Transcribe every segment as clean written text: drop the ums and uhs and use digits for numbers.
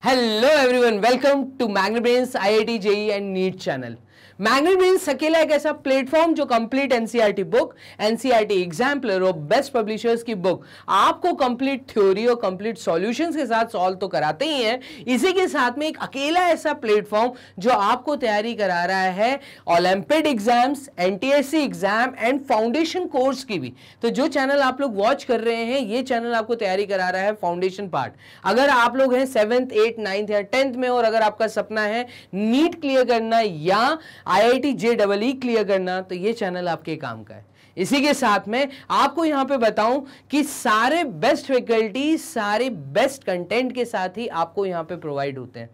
Hello everyone, welcome to Magnebrains IIT JEE and NEET channel. Magnebrains अकेला एक ऐसा platform जो complete NCERT book, NCERT exemplar और best publishers की book आपको कंप्लीट थ्योरी और कंप्लीट सॉल्यूशंस के साथ सॉल्व तो कराते ही हैं, इसी के साथ में एक अकेला ऐसा प्लेटफॉर्म जो आपको तैयारी करा रहा है olympiad exams, NTSC exam and foundation course की भी। तो जो चैनल आप लोग वॉच कर रहे हैं, ये चैनल आपको तैयारी करा रहा है फाउंडेशन पार्ट। अगर आप लोग हैं 7th, 8th, 9th या 10th में और अगर आपका सपना है नीट क्लियर करना या आईआईटी जेईई क्लियर करना, तो ये चैनल आपके काम का है। इसी के साथ में आपको यहां पे बताऊं कि सारे बेस्ट फैकल्टी, सारे बेस्ट कंटेंट के साथ ही आपको यहां पे प्रोवाइड होते हैं।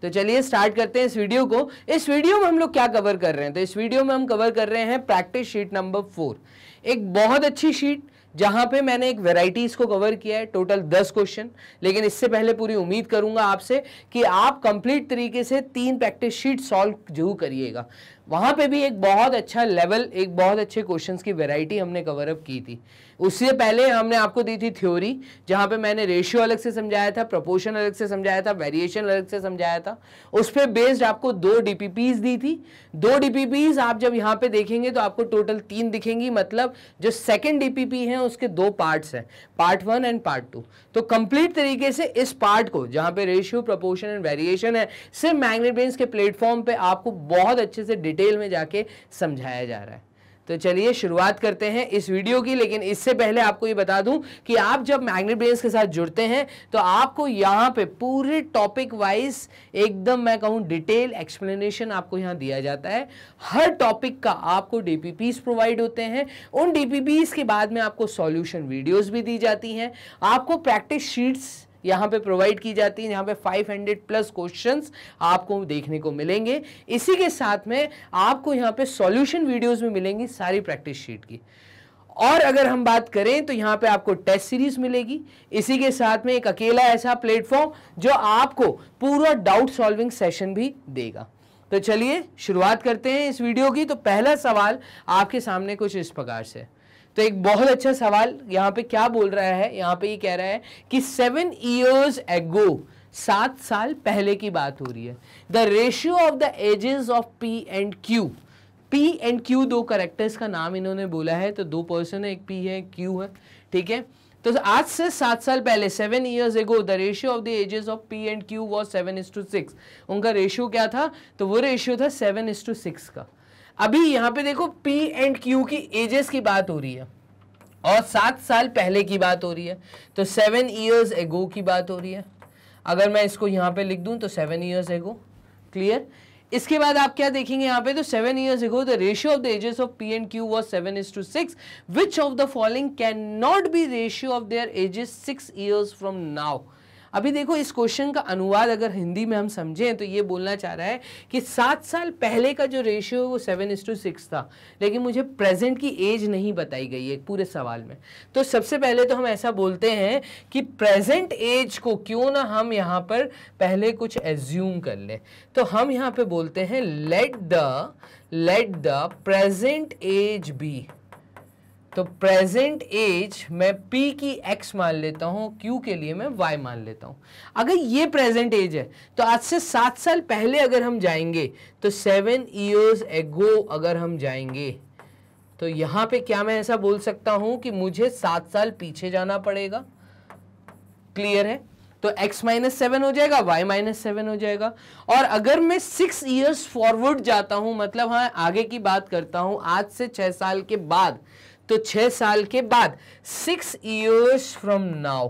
तो चलिए स्टार्ट करते हैं इस वीडियो को। इस वीडियो में हम लोग क्या कवर कर रहे हैं, तो इस वीडियो में हम कवर कर रहे हैं प्रैक्टिस शीट नंबर 4। एक बहुत अच्छी शीट जहां पे मैंने एक वेराइटीज को कवर किया है, टोटल 10 क्वेश्चन। लेकिन इससे पहले पूरी उम्मीद करूंगा आपसे कि आप कंप्लीट तरीके से 3 प्रैक्टिस शीट सॉल्व जरूर करिएगा। वहां पे भी एक बहुत अच्छा लेवल, एक बहुत अच्छे क्वेश्चंस की वैरायटी हमने कवर अप की थी। उससे पहले हमने आपको दी थी थ्योरी, जहां पे मैंने रेशियो अलग से समझाया था, प्रोपोर्शन अलग से समझाया था, वेरिएशन अलग से समझाया था। उस पर बेस्ड आपको 2 डीपीपीज दी थी। 2 डीपीपीज आप जब यहाँ पे देखेंगे तो आपको टोटल 3 दिखेंगी, मतलब जो सेकेंड डीपीपी है उसके 2 पार्ट्स हैं, पार्ट 1 एंड पार्ट 2। तो कंप्लीट तरीके से इस पार्ट को, जहां पे रेशियो, प्रोपोर्शन एंड वेरिएशन है, सिर्फ मैग्नेब्रेन्स के प्लेटफॉर्म पे आपको बहुत अच्छे से डिटेल में जाके समझाया जा रहा है। तो चलिए शुरुआत करते हैं इस वीडियो की। लेकिन इससे पहले आपको ये बता दूं कि आप जब मैग्नेब्रेन्स के साथ जुड़ते हैं तो आपको यहाँ पे पूरे टॉपिक वाइज एकदम मैं कहूँ डिटेल एक्सप्लेनेशन आपको यहाँ दिया जाता है। हर टॉपिक का आपको डीपीपीज प्रोवाइड होते हैं। उन डीपीपीज के बाद में आपको सॉल्यूशन वीडियोस भी दी जाती हैं। आपको प्रैक्टिस शीट्स यहाँ पे प्रोवाइड की जाती है। यहाँ पे 500+ क्वेश्चंस आपको देखने को मिलेंगे। इसी के साथ में आपको यहाँ पे सॉल्यूशन वीडियोस भी मिलेंगी सारी प्रैक्टिस शीट की। और अगर हम बात करें तो यहाँ पे आपको टेस्ट सीरीज मिलेगी। इसी के साथ में एक अकेला ऐसा प्लेटफॉर्म जो आपको पूरा डाउट सॉल्विंग सेशन भी देगा। तो चलिए शुरुआत करते हैं इस वीडियो की। तो पहला सवाल आपके सामने कुछ इस प्रकार से, तो एक बहुत अच्छा सवाल यहाँ पे क्या बोल रहा है, यहाँ पे ये कह रहा है कि 7 years ago, 7 साल पहले की बात हो रही है, the ratio of the ages of P and Q। P and Q 2 characters का नाम इन्होंने बोला है, तो 2 पर्सन है, एक P है, एक Q है, ठीक है। तो आज से 7 साल पहले, 7 years ago, the ratio of the ages of P and Q was 7:6। उनका रेशियो क्या था, तो वो रेशियो था 7:6 का। अभी यहाँ पे देखो P एंड Q की एजेस की बात हो रही है और 7 साल पहले की बात हो रही है, तो 7 years ago की बात हो रही है। अगर मैं इसको यहाँ पे लिख दूं तो 7 years ago, क्लियर। इसके बाद आप क्या देखेंगे यहाँ पे, तो 7 years ago the ratio of the ages of P and Q was 7:6। Which of the following can not be ratio of their ages 6 years from now. अभी देखो इस क्वेश्चन का अनुवाद अगर हिंदी में हम समझें तो ये बोलना चाह रहा है कि 7 साल पहले का जो रेशियो है वो 7:6 था, लेकिन मुझे प्रेजेंट की एज नहीं बताई गई है पूरे सवाल में। तो सबसे पहले तो हम ऐसा बोलते हैं कि प्रेजेंट एज को क्यों ना हम यहाँ पर पहले कुछ एज्यूम कर लें। तो हम यहाँ पे बोलते हैं let the present age be. तो प्रेजेंट एज मैं P की X मान लेता हूं, Q के लिए मैं Y मान लेता हूं। अगर ये प्रेजेंट एज है तो आज से 7 साल पहले अगर हम जाएंगे तो 7 years ago अगर हम जाएंगे तो यहां पे क्या मैं ऐसा बोल सकता हूं कि मुझे 7 साल पीछे जाना पड़ेगा, क्लियर है। तो X-7 हो जाएगा, Y-7 हो जाएगा। और अगर मैं 6 years फॉरवर्ड जाता हूं, मतलब हाँ आगे की बात करता हूं, आज से 6 साल के बाद, तो 6 साल के बाद 6 years from now,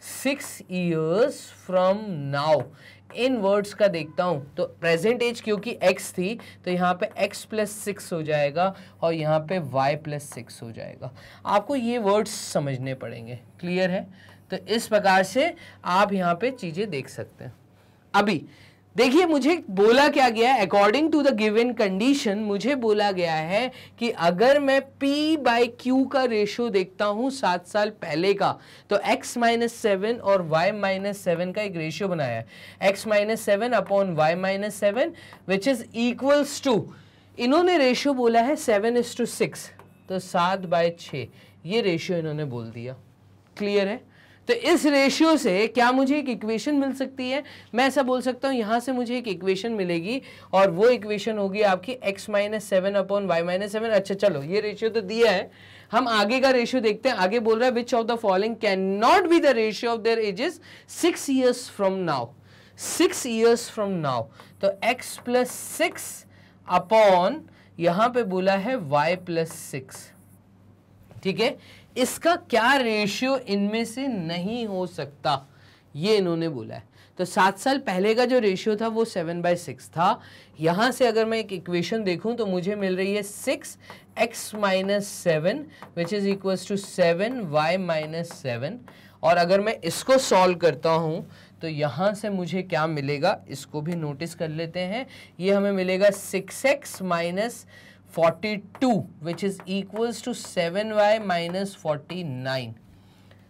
6 years from now in words का देखता हूं तो प्रेजेंट एज क्योंकि x थी तो यहाँ पे x+6 हो जाएगा और यहाँ पे y+6 हो जाएगा। आपको ये वर्ड्स समझने पड़ेंगे, क्लियर है। तो इस प्रकार से आप यहाँ पे चीजें देख सकते हैं। अभी देखिए मुझे बोला क्या गया है, according to the given condition मुझे बोला गया है कि अगर मैं P/Q का रेशियो देखता हूं 7 साल पहले का, तो X-7 और Y-7 का एक रेशियो बनाया है, X-7 upon Y-7 which is equals to, इन्होंने रेशियो बोला है 7:6, तो 7/6 ये रेशियो इन्होंने बोल दिया, क्लियर है। तो इस रेशियो से क्या मुझे एक इक्वेशन मिल सकती है? मैं ऐसा बोल सकता हूँ यहाँ से मुझे एक इक्वेशन मिलेगी और वो इक्वेशन होगी आपकी x minus 7 upon Y minus 7। अच्छा चलो, ये रेशियो तो दिया है, हम आगे का रेशियो देखते हैं। आगे बोल रहा है which of the following can not be the ratio of their ages 6 years from now. 6 years from now, तो x प्लस 6 अपॉन यहां पे बोला है y प्लस 6। ठीक है, इसका क्या रेशियो इनमें से नहीं हो सकता, ये इन्होंने बोला है। तो 7 साल पहले का जो रेशियो था वो 7/6 था। यहां से अगर मैं एक इक्वेशन देखूं तो मुझे मिल रही है 6x minus 7 which is equals to 7y minus 7। और अगर मैं इसको सॉल्व करता हूं तो यहां से मुझे क्या मिलेगा, इसको भी नोटिस कर लेते हैं। ये हमें मिलेगा 6x minus 42 which is equals to 7y minus 49।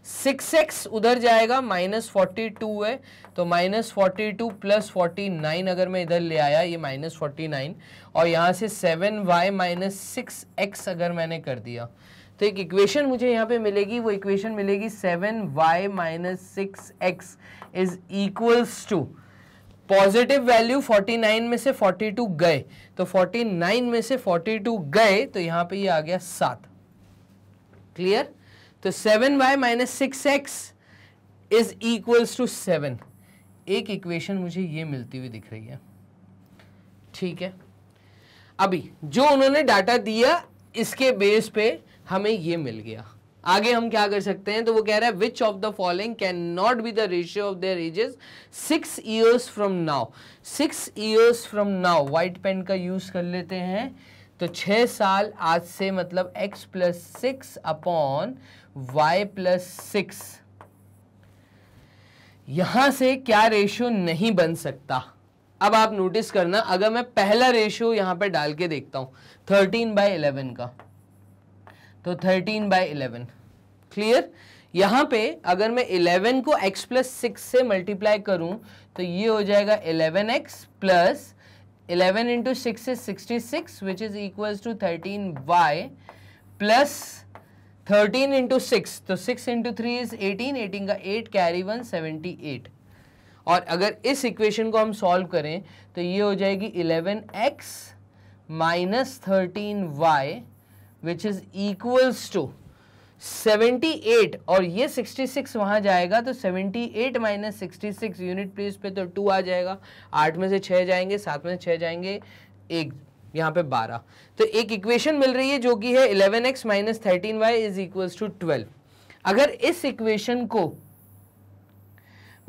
6x उधर जाएगा, माइनस 42 है, तो माइनस 42 प्लस 49 अगर मैं इधर ले आया, ये माइनस 49, और यहाँ से 7y माइनस 6x अगर मैंने कर दिया तो एक इक्वेशन मुझे यहाँ पे मिलेगी। वो इक्वेशन मिलेगी 7y minus 6x is equals to positive value 49 में से 42 गए, तो 49 में से 42 गए तो यहाँ पे ये आ गया 7। क्लियर? तो 7y minus 6x is equals to 7। एक इक्वेशन मुझे ये मिलती हुई दिख रही है। ठीक है, अभी जो उन्होंने डाटा दिया इसके बेस पे हमें ये मिल गया। आगे हम क्या कर सकते हैं, तो वो कह रहा है which of the following can not be the ratio of their ages 6 years from now. 6 years from now, white pen का यूज कर लेते हैं, तो 6 साल आज से मतलब x plus 6 upon y plus 6। यहां से क्या रेशियो नहीं बन सकता? अब आप नोटिस करना, अगर मैं पहला रेशियो यहां पे डाल के देखता हूं 13/11 का, तो 13/11। क्लियर? यहां पे अगर मैं 11 को x प्लस 6 से मल्टीप्लाई करूं तो ये हो जाएगा 11x plus 11 into 6 is 66 which is equals to 13y plus 13 into 6, तो 6 इंटू 3 is 18, 18 का 8 कैरी 1 78। और अगर इस इक्वेशन को हम सॉल्व करें तो ये हो जाएगी 11x minus 13y which is equals to 78, और ये 66 वहां जाएगा तो 78 माइनस 66 यूनिट प्लेस पे तो 2 आ जाएगा। 8 में से 6 जाएंगे, 7 में से 6 जाएंगे, 1 यहाँ पे 12। तो एक इक्वेशन मिल रही है जो कि है 11x minus 13y is equals to 12। अगर इस इक्वेशन को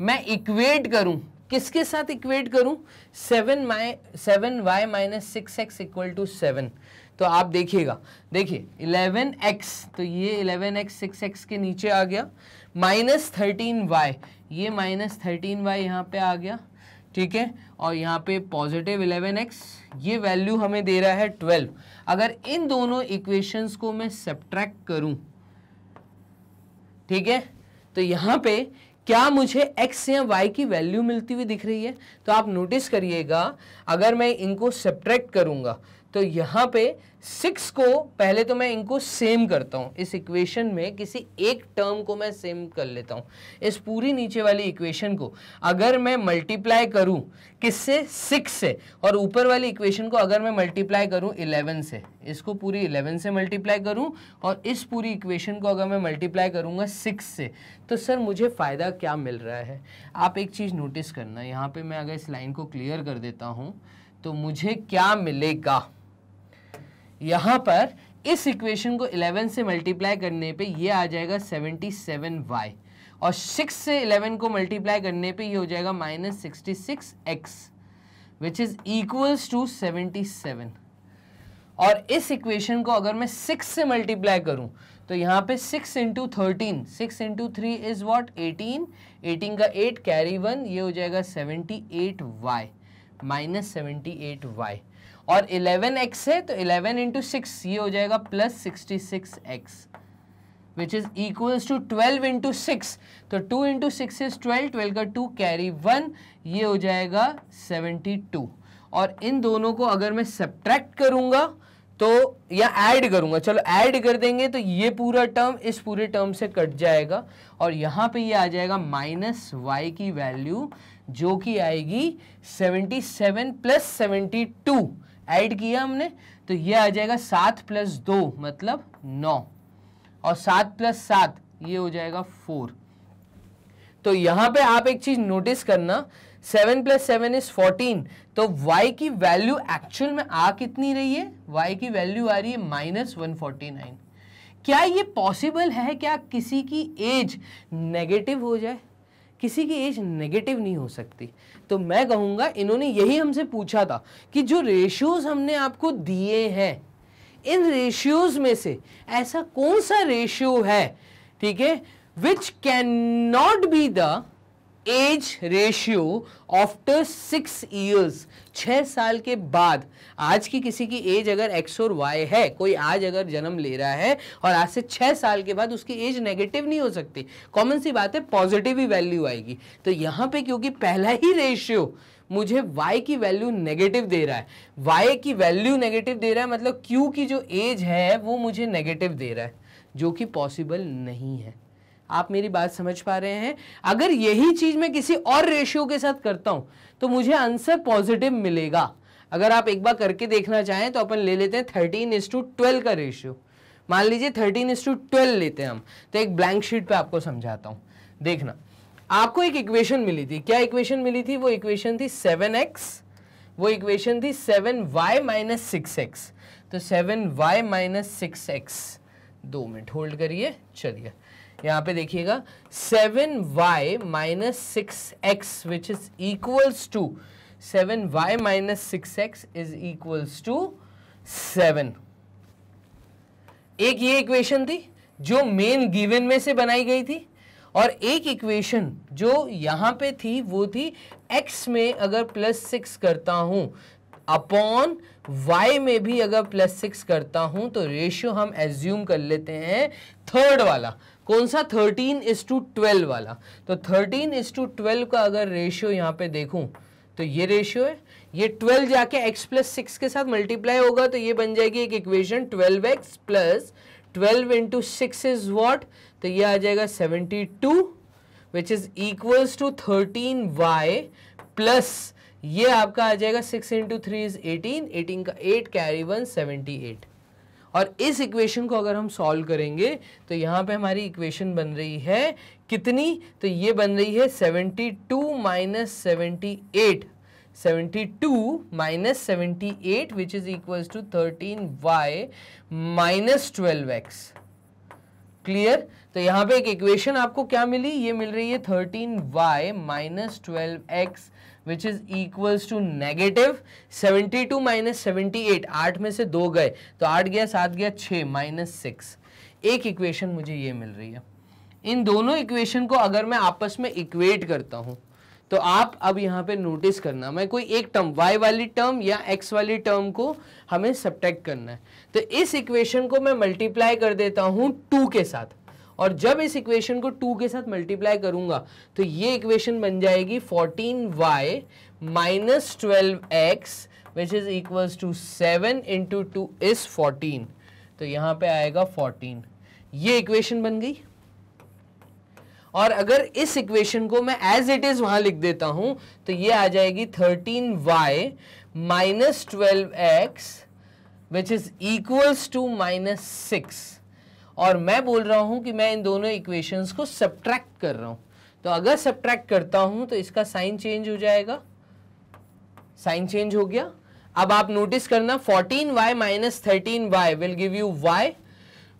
मैं इक्वेट करूं, किसके साथ इक्वेट करूं? 7y minus 6x equal to 7। तो आप देखिएगा, देखिए 11x, तो ये 11x 6x के नीचे आ गया, माइनस 13y, ये माइनस 13y यहाँ पे आ गया। ठीक है, और यहाँ पे पॉजिटिव 11x, ये वैल्यू हमें दे रहा है 12। अगर इन दोनों इक्वेशंस को मैं सब्ट्रैक्ट करूं, ठीक है, तो यहाँ पे क्या मुझे x या y की वैल्यू मिलती हुई दिख रही है? तो आप नोटिस करिएगा, अगर मैं इनको सब्ट्रैक्ट करूंगा तो यहाँ पे 6 को पहले तो मैं इनको सेम करता हूँ, इस इक्वेशन में किसी एक टर्म को मैं सेम कर लेता हूँ। इस पूरी नीचे वाली इक्वेशन को अगर मैं मल्टीप्लाई करूँ किससे? 6 से, और ऊपर वाली इक्वेशन को अगर मैं मल्टीप्लाई करूँ 11 से, इसको पूरी 11 से मल्टीप्लाई करूँ और इस पूरी इक्वेशन को अगर मैं मल्टीप्लाई करूँगा 6 से, तो सर मुझे फ़ायदा क्या मिल रहा है? आप एक चीज़ नोटिस करना, यहाँ पर मैं अगर इस लाइन को क्लियर कर देता हूँ तो मुझे क्या मिलेगा? यहां पर इस इक्वेशन को 11 से मल्टीप्लाई करने पे ये आ जाएगा 77y, और 6 से 11 को मल्टीप्लाई करने पे ये हो जाएगा minus 66x which is equals to 77। और इस इक्वेशन को अगर मैं 6 से मल्टीप्लाई करूं तो यहाँ पे 6 इंटू 13, 6 इंटू 3 इज वॉट 18, 18 का 8 कैरी 1, ये हो जाएगा 78y माइनस 78y, और 11x है तो 11 इंटू 6 ये हो जाएगा plus 66x which is equals to 12 into 6, तो 2 इंटू 6 इज 12, 12 का 2 कैरी 1, ये हो जाएगा 72। और इन दोनों को अगर मैं सब्ट्रैक्ट करूंगा तो या ऐड करूंगा, चलो ऐड कर देंगे तो ये पूरा टर्म इस पूरे टर्म से कट जाएगा और यहाँ पे ये आ जाएगा माइनस y की वैल्यू जो कि आएगी 77 प्लस 72 ऐड किया हमने तो ये आ जाएगा 7 प्लस 2 मतलब 9 और 7 प्लस 7 ये हो जाएगा 4। तो यहाँ पे आप एक चीज नोटिस करना 7 प्लस 7 इज 14 तो y की वैल्यू एक्चुअल में आ कितनी रही है, y की वैल्यू आ रही है माइनस 149। क्या ये पॉसिबल है क्या किसी की एज नेगेटिव हो जाए? किसी की एज नेगेटिव नहीं हो सकती। तो मैं कहूंगा इन्होंने यही हमसे पूछा था कि जो रेशियोज हमने आपको दिए हैं इन रेशियोज में से ऐसा कौन सा रेशियो है, ठीक है, which can not be the age ratio after 6 years, 6 साल के बाद। आज की किसी की एज अगर x और y है, कोई आज अगर जन्म ले रहा है और आज से 6 साल के बाद उसकी एज नेगेटिव नहीं हो सकती, कॉमन सी बात है, पॉजिटिव ही वैल्यू आएगी। तो यहाँ पे क्योंकि पहला ही रेशियो मुझे y की वैल्यू नेगेटिव दे रहा है, y की वैल्यू नेगेटिव दे रहा है मतलब q की जो एज है वो मुझे नेगेटिव दे रहा है, जो कि पॉसिबल नहीं है। आप मेरी बात समझ पा रहे हैं? अगर यही चीज मैं किसी और रेशियो के साथ करता हूं तो मुझे आंसर पॉजिटिव मिलेगा। अगर आप एक बार करके देखना चाहें तो अपन ले लेते हैं 13:12 का रेशियो। मान लीजिए 13:12 लेते हैं हम, तो एक ब्लैंक शीट पे आपको समझाता हूं। देखना, आपको एक इक्वेशन मिली थी। क्या इक्वेशन मिली थी? वो इक्वेशन थी 7x, वो इक्वेशन थी 7y माइनस 6x। तो 7y minus 6x, 2 minute hold करिए, चलिए यहाँ पे देखिएगा 7y minus 6x which is equals to 7y minus 6x is equals to 7। एक ये इक्वेशन थी जो मेन गिवन में से बनाई गई थी और एक इक्वेशन जो यहाँ पे थी वो थी x में अगर +6 करता हूं अपॉन y में भी अगर +6 करता हूं तो रेशियो हम एज्यूम कर लेते हैं थर्ड वाला। कौन सा? 13:12 वाला। तो 13:12 का अगर रेशियो यहाँ पे देखूं तो ये रेशियो है, ये 12 जाके x + 6 के साथ मल्टीप्लाई होगा तो ये बन जाएगी एक इक्वेशन 12x + 12 × 6 इज व्हाट? तो ये आ जाएगा 72 which is equals to 13y plus ये आपका आ जाएगा 6 × 3 इज 18, 18 का 8 कैरी 1 78। और इस इक्वेशन को अगर हम सॉल्व करेंगे तो यहाँ पे हमारी इक्वेशन बन रही है कितनी? तो ये बन रही है 72 minus 78, 72 minus 78 which is equals to 13y minus 12x। Clear? तो यहाँ पे एक इक्वेशन आपको क्या मिली? ये मिल रही है 13y minus 12x which is equals to negative 72 minus 78, 8 में से 2 गए तो 8 गया 7 गया 6 माइनस 6। एक इक्वेशन मुझे ये मिल रही है। इन दोनों इक्वेशन को अगर मैं आपस में इक्वेट करता हूं तो आप अब यहाँ पे नोटिस करना, मैं कोई एक टर्म y वाली टर्म या x वाली टर्म को हमें सब्ट्रैक्ट करना है। तो इस इक्वेशन को मैं मल्टीप्लाई कर देता हूं 2 के साथ और जब इस इक्वेशन को 2 के साथ मल्टीप्लाई करूंगा तो ये इक्वेशन बन जाएगी 14y minus 12x which is equals to 7 × 2 is 14। तो यहाँ पे आएगा 14। ये इक्वेशन बन गई। और अगर इस इक्वेशन को मैं एज इट इज वहां लिख देता हूं तो ये आ जाएगी 13y minus 12x which is equals to -6। और मैं बोल रहा हूं कि मैं इन दोनों इक्वेशंस को सब्ट्रैक्ट कर रहा हूं। तो अगर सब्ट्रैक्ट करता हूं तो इसका साइन चेंज हो जाएगा, साइन चेंज हो गया। अब आप नोटिस करना 14y minus 13y will give you y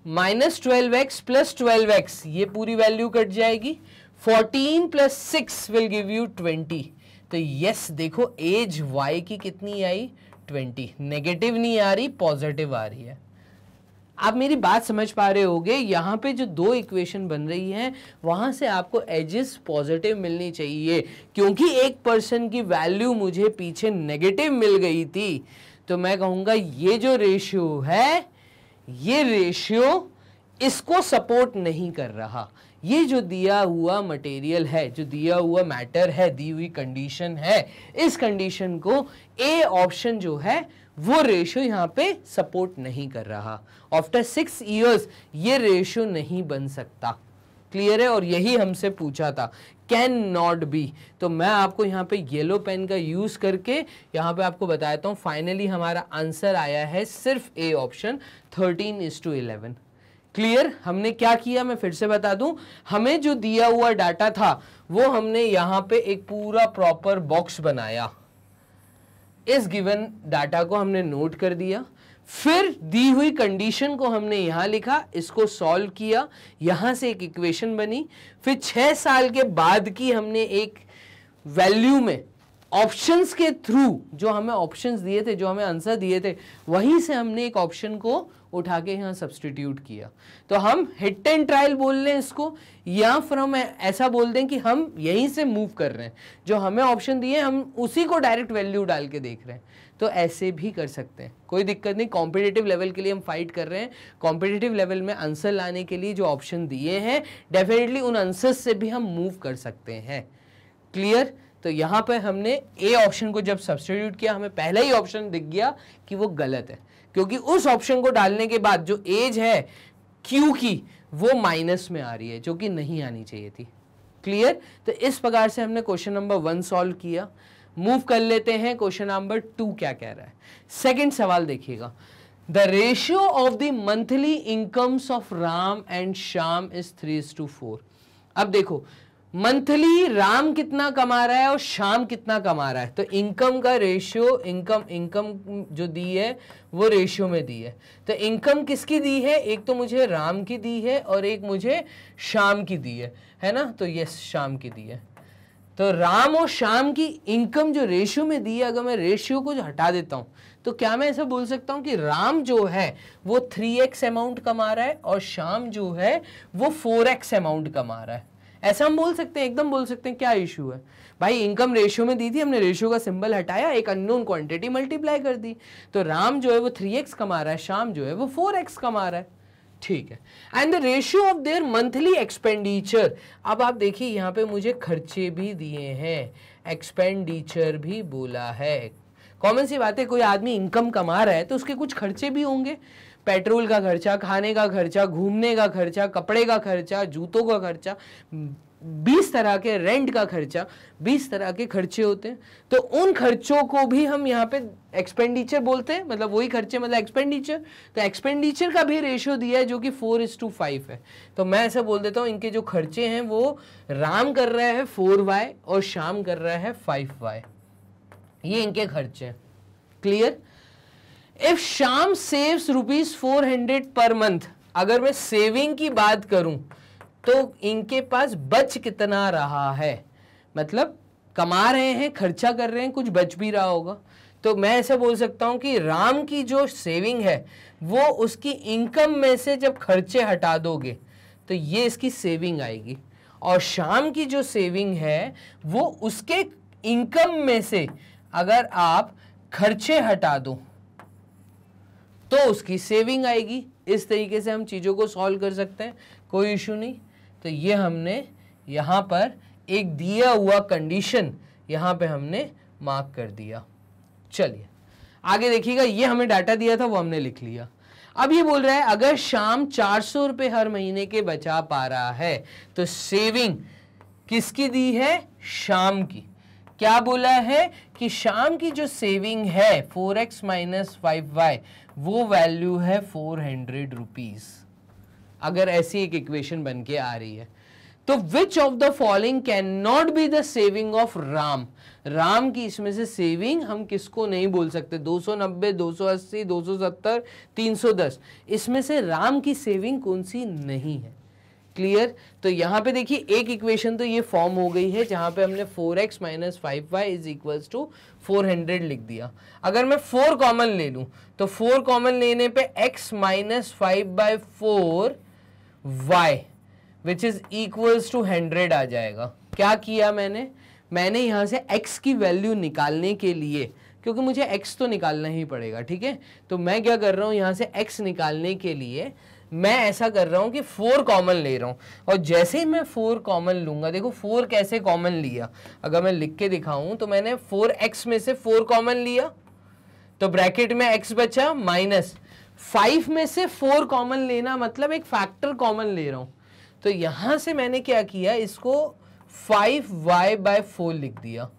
minus 12x plus 12x, ये पूरी वैल्यू कट जाएगी। 14 प्लस 6 विल गिव यू 20। तो यस देखो एज y की कितनी आई? 20। नेगेटिव नहीं आ रही, पॉजिटिव आ रही है। आप मेरी बात समझ पा रहे होगे। यहाँ पे जो 2 इक्वेशन बन रही हैं वहां से आपको एजेस पॉजिटिव मिलनी चाहिए, क्योंकि एक पर्सन की वैल्यू मुझे पीछे नेगेटिव मिल गई थी। तो मैं कहूंगा ये जो रेशियो है, ये रेशियो इसको सपोर्ट नहीं कर रहा। ये जो दिया हुआ मटेरियल है, जो दिया हुआ मैटर है, दी हुई कंडीशन है, इस कंडीशन को ए ऑप्शन जो है वो रेशियो यहाँ पे सपोर्ट नहीं कर रहा। आफ्टर 6 इयर्स ये रेशियो नहीं बन सकता। क्लियर है? और यही हमसे पूछा था, कैन नॉट बी। तो मैं आपको यहाँ पे येलो पेन का यूज करके यहाँ पे आपको बताता हूँ। फाइनली हमारा आंसर आया है सिर्फ ए ऑप्शन, 13:11। क्लियर? हमने क्या किया मैं फिर से बता दूं, हमें जो दिया हुआ डाटा था वो हमने यहाँ पे एक पूरा प्रॉपर बॉक्स बनाया। इस गिवन डाटा को हमने नोट कर दिया, फिर दी हुई कंडीशन को हमने यहां लिखा, इसको सॉल्व किया, यहां से एक इक्वेशन बनी, फिर 6 साल के बाद की हमने एक वैल्यू में ऑप्शंस के थ्रू जो हमें ऑप्शंस दिए थे, जो हमें आंसर दिए थे, वहीं से हमने एक ऑप्शन को उठा के यहाँ सब्सटीट्यूट किया। तो हम हिट एंड ट्रायल बोल लें इसको, या फिर हम ऐसा बोल दें कि हम यहीं से मूव कर रहे हैं, जो हमें ऑप्शन दिए हम उसी को डायरेक्ट वैल्यू डाल के देख रहे हैं। तो ऐसे भी कर सकते हैं, कोई दिक्कत नहीं। कॉम्पिटिटिव लेवल के लिए हम फाइट कर रहे हैं, कॉम्पिटिटिव लेवल में आंसर लाने के लिए जो ऑप्शन दिए हैं डेफिनेटली उन आंसर्स से भी हम मूव कर सकते हैं। क्लियर? तो यहाँ पे हमने ए ऑप्शन को जब सब्स्टिट्यूट किया, हमें पहला ही ऑप्शन दिख गया कि वो गलत है, क्योंकि उस ऑप्शन को डालने के बाद जो एज है क्यू की वो माइनस में आ रही है, जो कि नहीं आनी चाहिए थी। क्लियर? तो इस प्रकार से हमने क्वेश्चन नंबर 1 सॉल्व किया। मूव कर लेते हैं क्वेश्चन नंबर 2 क्या कह रहा है। सेकंड सवाल देखिएगा, the ratio of the monthly incomes of Ram and Shyam is 3:4। अब देखो मंथली राम कितना कमा रहा है और श्याम कितना कमा रहा है, तो इनकम का रेशियो, इनकम जो दी है वो रेशियो में दी है। तो इनकम किसकी दी है, एक तो मुझे राम की दी है और एक मुझे श्याम की दी है ना। तो ये श्याम की दी है। तो राम और श्याम की इनकम जो रेशियो में दी है, अगर मैं रेशियो को हटा देता हूं तो क्या मैं ऐसा बोल सकता हूं कि राम जो है वो 3x अमाउंट कमा रहा है और श्याम जो है वो 4x अमाउंट कमा रहा है। ऐसा हम बोल सकते हैं, एकदम बोल सकते हैं। क्या इशू है भाई, इनकम रेशियो में दी थी, हमने रेशियो का सिंबल हटाया, एक अननोन क्वांटिटी मल्टीप्लाई कर दी। तो राम जो है वो 3x कमा रहा है, श्याम जो है वो 4x कमा रहा है। ठीक है। And the ratio of their monthly expenditure. अब आप देखिए यहाँ पे मुझे खर्चे भी दिए हैं, एक्सपेंडिचर भी बोला है। कॉमन सी बात है, कोई आदमी इनकम कमा रहा है तो उसके कुछ खर्चे भी होंगे, पेट्रोल का खर्चा, खाने का खर्चा, घूमने का खर्चा, कपड़े का खर्चा, जूतों का खर्चा, 20 तरह के, रेंट का खर्चा, 20 तरह के खर्चे होते हैं। तो उन खर्चों को भी हम यहाँ पे एक्सपेंडिचर बोलते हैं, मतलब वही खर्चे मतलब एक्सपेंडिचर। तो एक्सपेंडिचर का भी रेशियो दिया है जो कि 4:5 है। तो मैं ऐसा बोल देता हूँ, इनके जो खर्चे हैं वो राम कर रहा है 4y और श्याम कर रहा है 5y, ये इनके खर्चे हैं। Clear? If Shyam saves ₹400 per month, अगर मैं सेविंग की बात करूं तो इनके पास बच कितना रहा है, मतलब कमा रहे हैं, खर्चा कर रहे हैं, कुछ बच भी रहा होगा। तो मैं ऐसा बोल सकता हूं कि राम की जो सेविंग है वो उसकी इनकम में से जब खर्चे हटा दोगे तो ये इसकी सेविंग आएगी, और श्याम की जो सेविंग है वो उसके इनकम में से अगर आप खर्चे हटा दो तो उसकी सेविंग आएगी। इस तरीके से हम चीज़ों को सॉल्व कर सकते हैं, कोई इशू नहीं। तो ये हमने यहाँ पर एक दिया हुआ कंडीशन यहाँ पे हमने मार्क कर दिया। चलिए आगे देखिएगा, ये हमें डाटा दिया था वो हमने लिख लिया। अब ये बोल रहा है अगर श्याम 400 रुपये हर महीने के बचा पा रहा है तो सेविंग किसकी दी है, श्याम की। क्या बोला है कि श्याम की जो सेविंग है 4x - 5y वो वैल्यू है 400 रुपीज। अगर ऐसी एक इक्वेशन बन के आ रही है तो which of the following can not be the saving of Ram. Ram की इसमें से सेविंग हम किसको नहीं बोल सकते, 290, 280, 270, 310, इसमें से राम की सेविंग कौन सी नहीं है। क्लियर? तो यहाँ पे देखिए एक इक्वेशन तो ये फॉर्म हो गई है जहां पे हमने 4x - 5y = 400 लिख दिया। अगर मैं 4 कॉमन ले लूं तो 4 कॉमन लेने पे x - 5/4y which is equals to 100 आ जाएगा। क्या किया मैंने यहाँ से x की वैल्यू निकालने के लिए, क्योंकि मुझे x तो निकालना ही पड़ेगा, ठीक है, तो मैं क्या कर रहा हूँ यहाँ से x निकालने के लिए मैं ऐसा कर रहा हूं कि 4 कॉमन ले रहा हूं, और जैसे ही मैं 4 कॉमन लूंगा, देखो 4 कैसे कॉमन लिया, अगर मैं लिख के दिखाऊं तो मैंने 4x में से 4 कॉमन लिया, तो ब्रैकेट में x बचा माइनस 5 में से 4 कॉमन लेना, मतलब एक फैक्टर कॉमन ले रहा हूं। तो यहां से मैंने क्या किया, इसको 5y/4 लिख दिया।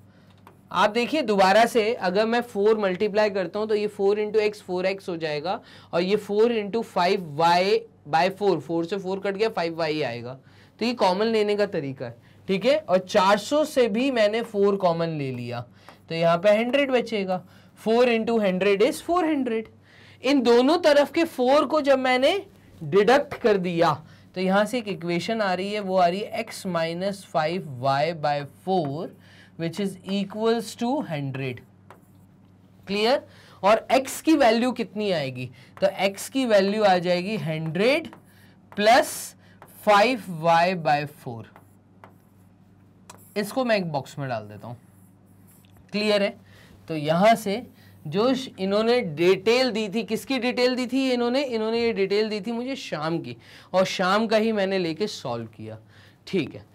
आप देखिए दोबारा से, अगर मैं 4 मल्टीप्लाई करता हूं तो ये 4 इंटू एक्स 4x हो जाएगा, और ये 4 इंटू 5y/4, 4 से 4 कट गया, 5y आएगा। तो ये कॉमन लेने का तरीका है, ठीक है। और 400 से भी मैंने 4 कॉमन ले लिया, तो यहाँ पे 100 बचेगा। 4 इंटू 100 इज 400। इन दोनों तरफ के 4 को जब मैंने डिडक्ट कर दिया तो यहाँ से एक इक्वेशन आ रही है, वो आ रही है x minus 5y/4 which is equals to 100। Clear. और x की वैल्यू कितनी आएगी, तो x की वैल्यू आ जाएगी 100 प्लस 5y/4। इसको मैं एक बॉक्स में डाल देता हूं। क्लियर है। तो यहां से जो इन्होंने डिटेल दी थी, किसकी डिटेल दी थी इन्होंने ये डिटेल दी थी मुझे शाम की, और शाम का ही मैंने लेके सॉल्व किया। ठीक है,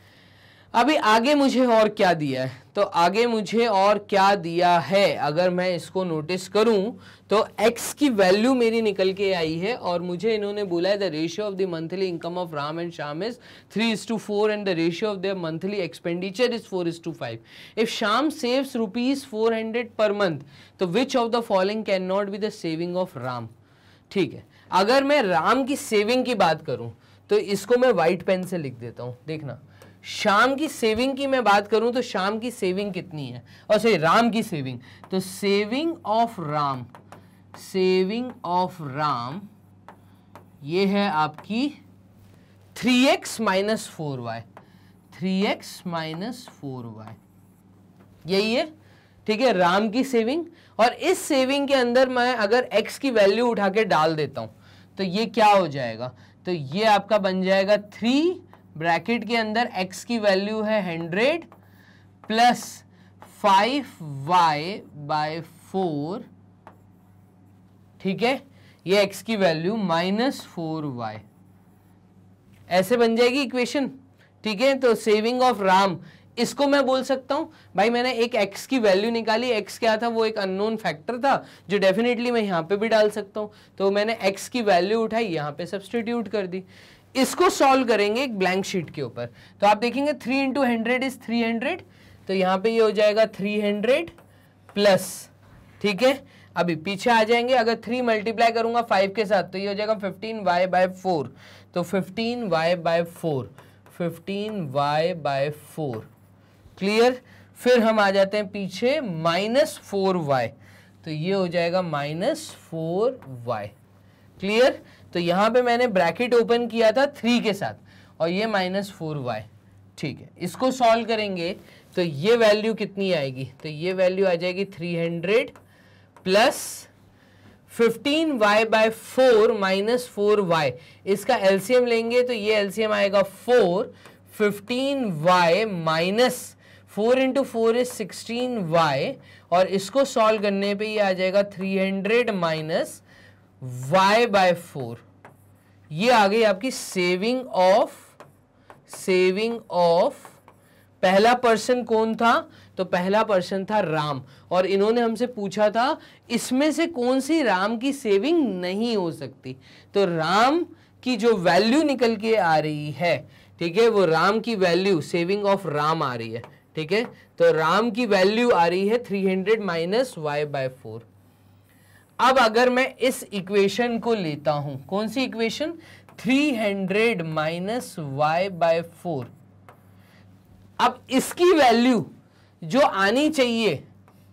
अभी आगे मुझे और क्या दिया है, तो आगे मुझे और क्या दिया है अगर मैं इसको नोटिस करूं तो x की वैल्यू मेरी निकल के आई है, और मुझे इन्होंने बोला है the ratio of the monthly income of Ram and Shyam is 3:4 and the ratio of their monthly expenditure is 4:5। If Shyam saves ₹400 per month, तो which of the following can not be the saving of Ram. ठीक है, अगर मैं राम की saving की बात करूं तो इसको मैं व्हाइट पेन से लिख देता हूं। देखना, शाम की सेविंग की मैं बात करूं तो शाम की सेविंग कितनी है, और सॉरी राम की सेविंग, तो सेविंग ऑफ राम ये है आपकी 3x minus 4y, 3x minus 4y, यही है। ठीक है, राम की सेविंग। और इस सेविंग के अंदर मैं अगर x की वैल्यू उठा के डाल देता हूं तो ये क्या हो जाएगा, तो ये आपका बन जाएगा 3 ब्रैकेट के अंदर x की वैल्यू है 100 प्लस 5y/4। ठीक है, ये x की वैल्यू माइनस 4y, ऐसे बन जाएगी इक्वेशन। ठीक है, तो सेविंग ऑफ राम, इसको मैं बोल सकता हूं भाई मैंने एक x की वैल्यू निकाली, x क्या था, वो एक अननोन फैक्टर था जो डेफिनेटली मैं यहां पे भी डाल सकता हूं, तो मैंने x की वैल्यू उठाई, यहां पे सब्स्टिट्यूट कर दी। इसको सॉल्व करेंगे एक ब्लैंक शीट के ऊपर, तो आप देखेंगे 3 इंटू 100 इज 300, तो यहाँ पे ये हो जाएगा 300 प्लस। ठीक है, अभी पीछे आ जाएंगे, अगर 3 मल्टीप्लाई करूंगा 5 के साथ तो ये हो जाएगा 15y/4, तो 15y/4। क्लियर। फिर हम आ जाते हैं पीछे माइनस 4y, तो ये हो जाएगा माइनस 4y। क्लियर। तो यहां पे मैंने ब्रैकेट ओपन किया था 3 के साथ, और ये माइनस 4y। ठीक है, इसको सॉल्व करेंगे तो ये वैल्यू कितनी आएगी, तो ये वैल्यू आ जाएगी 300 प्लस 15y/4 माइनस 4y। इसका एलसीएम लेंगे तो ये एलसीएम आएगा 4, 15y minus 4 into 4 is 16y, और इसको सॉल्व करने पे ये आ जाएगा 300 माइनस y/4। ये आ गई आपकी सेविंग ऑफ पहला पर्सन कौन था, तो पहला पर्सन था राम, और इन्होंने हमसे पूछा था इसमें से कौन सी राम की सेविंग नहीं हो सकती, तो राम की जो वैल्यू निकल के आ रही है, ठीक है, वो राम की वैल्यू सेविंग ऑफ राम आ रही है। ठीक है, तो राम की वैल्यू आ रही है 300 माइनस y/4। अब अगर मैं इस इक्वेशन को लेता हूं, कौन सी इक्वेशन, 300 माइनस y/4, अब इसकी वैल्यू जो आनी चाहिए,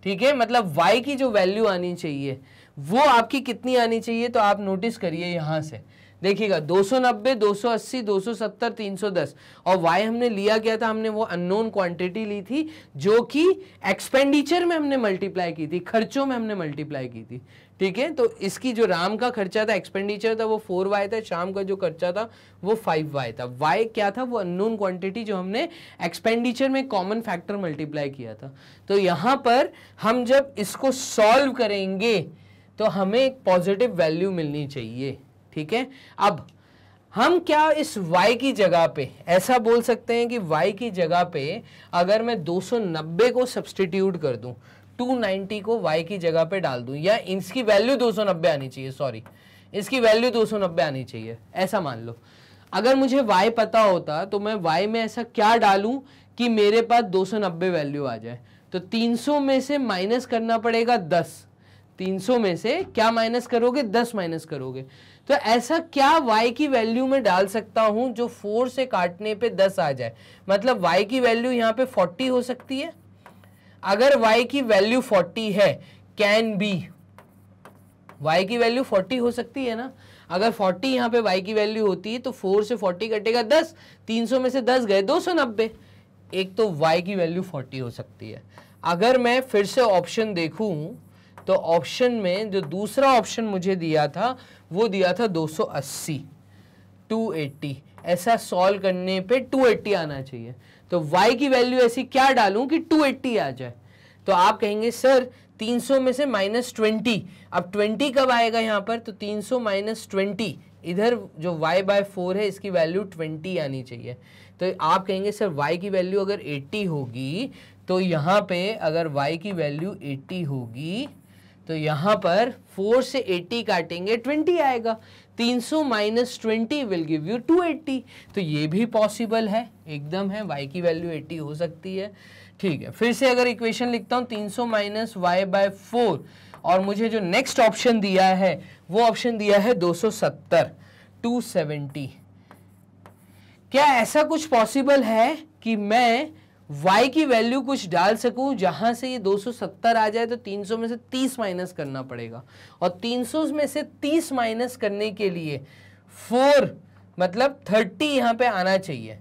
ठीक है, मतलब y की जो वैल्यू आनी चाहिए वो आपकी कितनी आनी चाहिए, तो आप नोटिस करिए यहां से देखिएगा 290, 280, 270, 310, और y हमने लिया क्या था, हमने वो अननोन क्वांटिटी ली थी जो कि एक्सपेंडिचर में हमने मल्टीप्लाई की थी, खर्चों में हमने मल्टीप्लाई की थी। ठीक है, तो इसकी जो राम का खर्चा था, एक्सपेंडिचर था, वो 4y था, शाम का जो खर्चा था वो 5y था। y क्या था, वो अननोन क्वांटिटी जो हमने एक्सपेंडिचर में कॉमन फैक्टर मल्टीप्लाई किया था। तो यहां पर हम जब इसको सॉल्व करेंगे तो हमें एक पॉजिटिव वैल्यू मिलनी चाहिए। ठीक है, अब हम क्या इस y की जगह पे ऐसा बोल सकते हैं कि y की जगह पे अगर मैं 290 को सब्स्टिट्यूट कर दूं, 290 को y की जगह पे डाल दूं, या इसकी वैल्यू 290 आनी चाहिए, सॉरी इसकी वैल्यू 290 आनी चाहिए, ऐसा मान लो। अगर मुझे y पता होता तो मैं y में ऐसा क्या डालूं कि मेरे पास 290 वैल्यू आ जाए। तो 300 में से माइनस करना पड़ेगा 10, 300 में से क्या माइनस करोगे, 10 माइनस करोगे। तो ऐसा क्या y की वैल्यू में डाल सकता हूं जो 4 से काटने पे 10 आ जाए, मतलब y की वैल्यू यहाँ पे 40 हो सकती है। अगर y की वैल्यू 40 है, कैन बी, y की वैल्यू 40 हो सकती है ना। अगर 40 यहाँ पे y की वैल्यू होती है तो 4 से 40 कटेगा 10, 300 में से 10 गए 290, एक तो y की वैल्यू 40 हो सकती है। अगर मैं फिर से ऑप्शन देखूं तो ऑप्शन में जो दूसरा ऑप्शन मुझे दिया था वो दिया था 280, 280, ऐसा सॉल्व करने पे 280 आना चाहिए। तो y की वैल्यू ऐसी क्या डालूं कि 280 आ जाए। तो आप कहेंगे सर 300 में से -20, अब 20 कब आएगा यहाँ पर, तो 300 - 20, इधर जो y/4 है इसकी वैल्यू 20 आनी चाहिए। तो आप कहेंगे सर y की वैल्यू अगर 80 होगी तो यहाँ पे अगर y की वैल्यू 80 होगी तो यहाँ पर 4 से 80 काटेंगे 20 आएगा, 300 - 20 विल गिव यू 280। तो ये भी पॉसिबल है, एकदम है, y की वैल्यू 80 हो सकती है। ठीक है, फिर से अगर इक्वेशन लिखता हूँ 300 - y/4, और मुझे जो नेक्स्ट ऑप्शन दिया है वो ऑप्शन दिया है 270, 270। क्या ऐसा कुछ पॉसिबल है कि मैं y की वैल्यू कुछ डाल सकूं जहां से ये 270 आ जाए, तो 300 में से 30 माइनस करना पड़ेगा, और 300 में से 30 माइनस करने के लिए 4 मतलब 30 यहाँ पे आना चाहिए,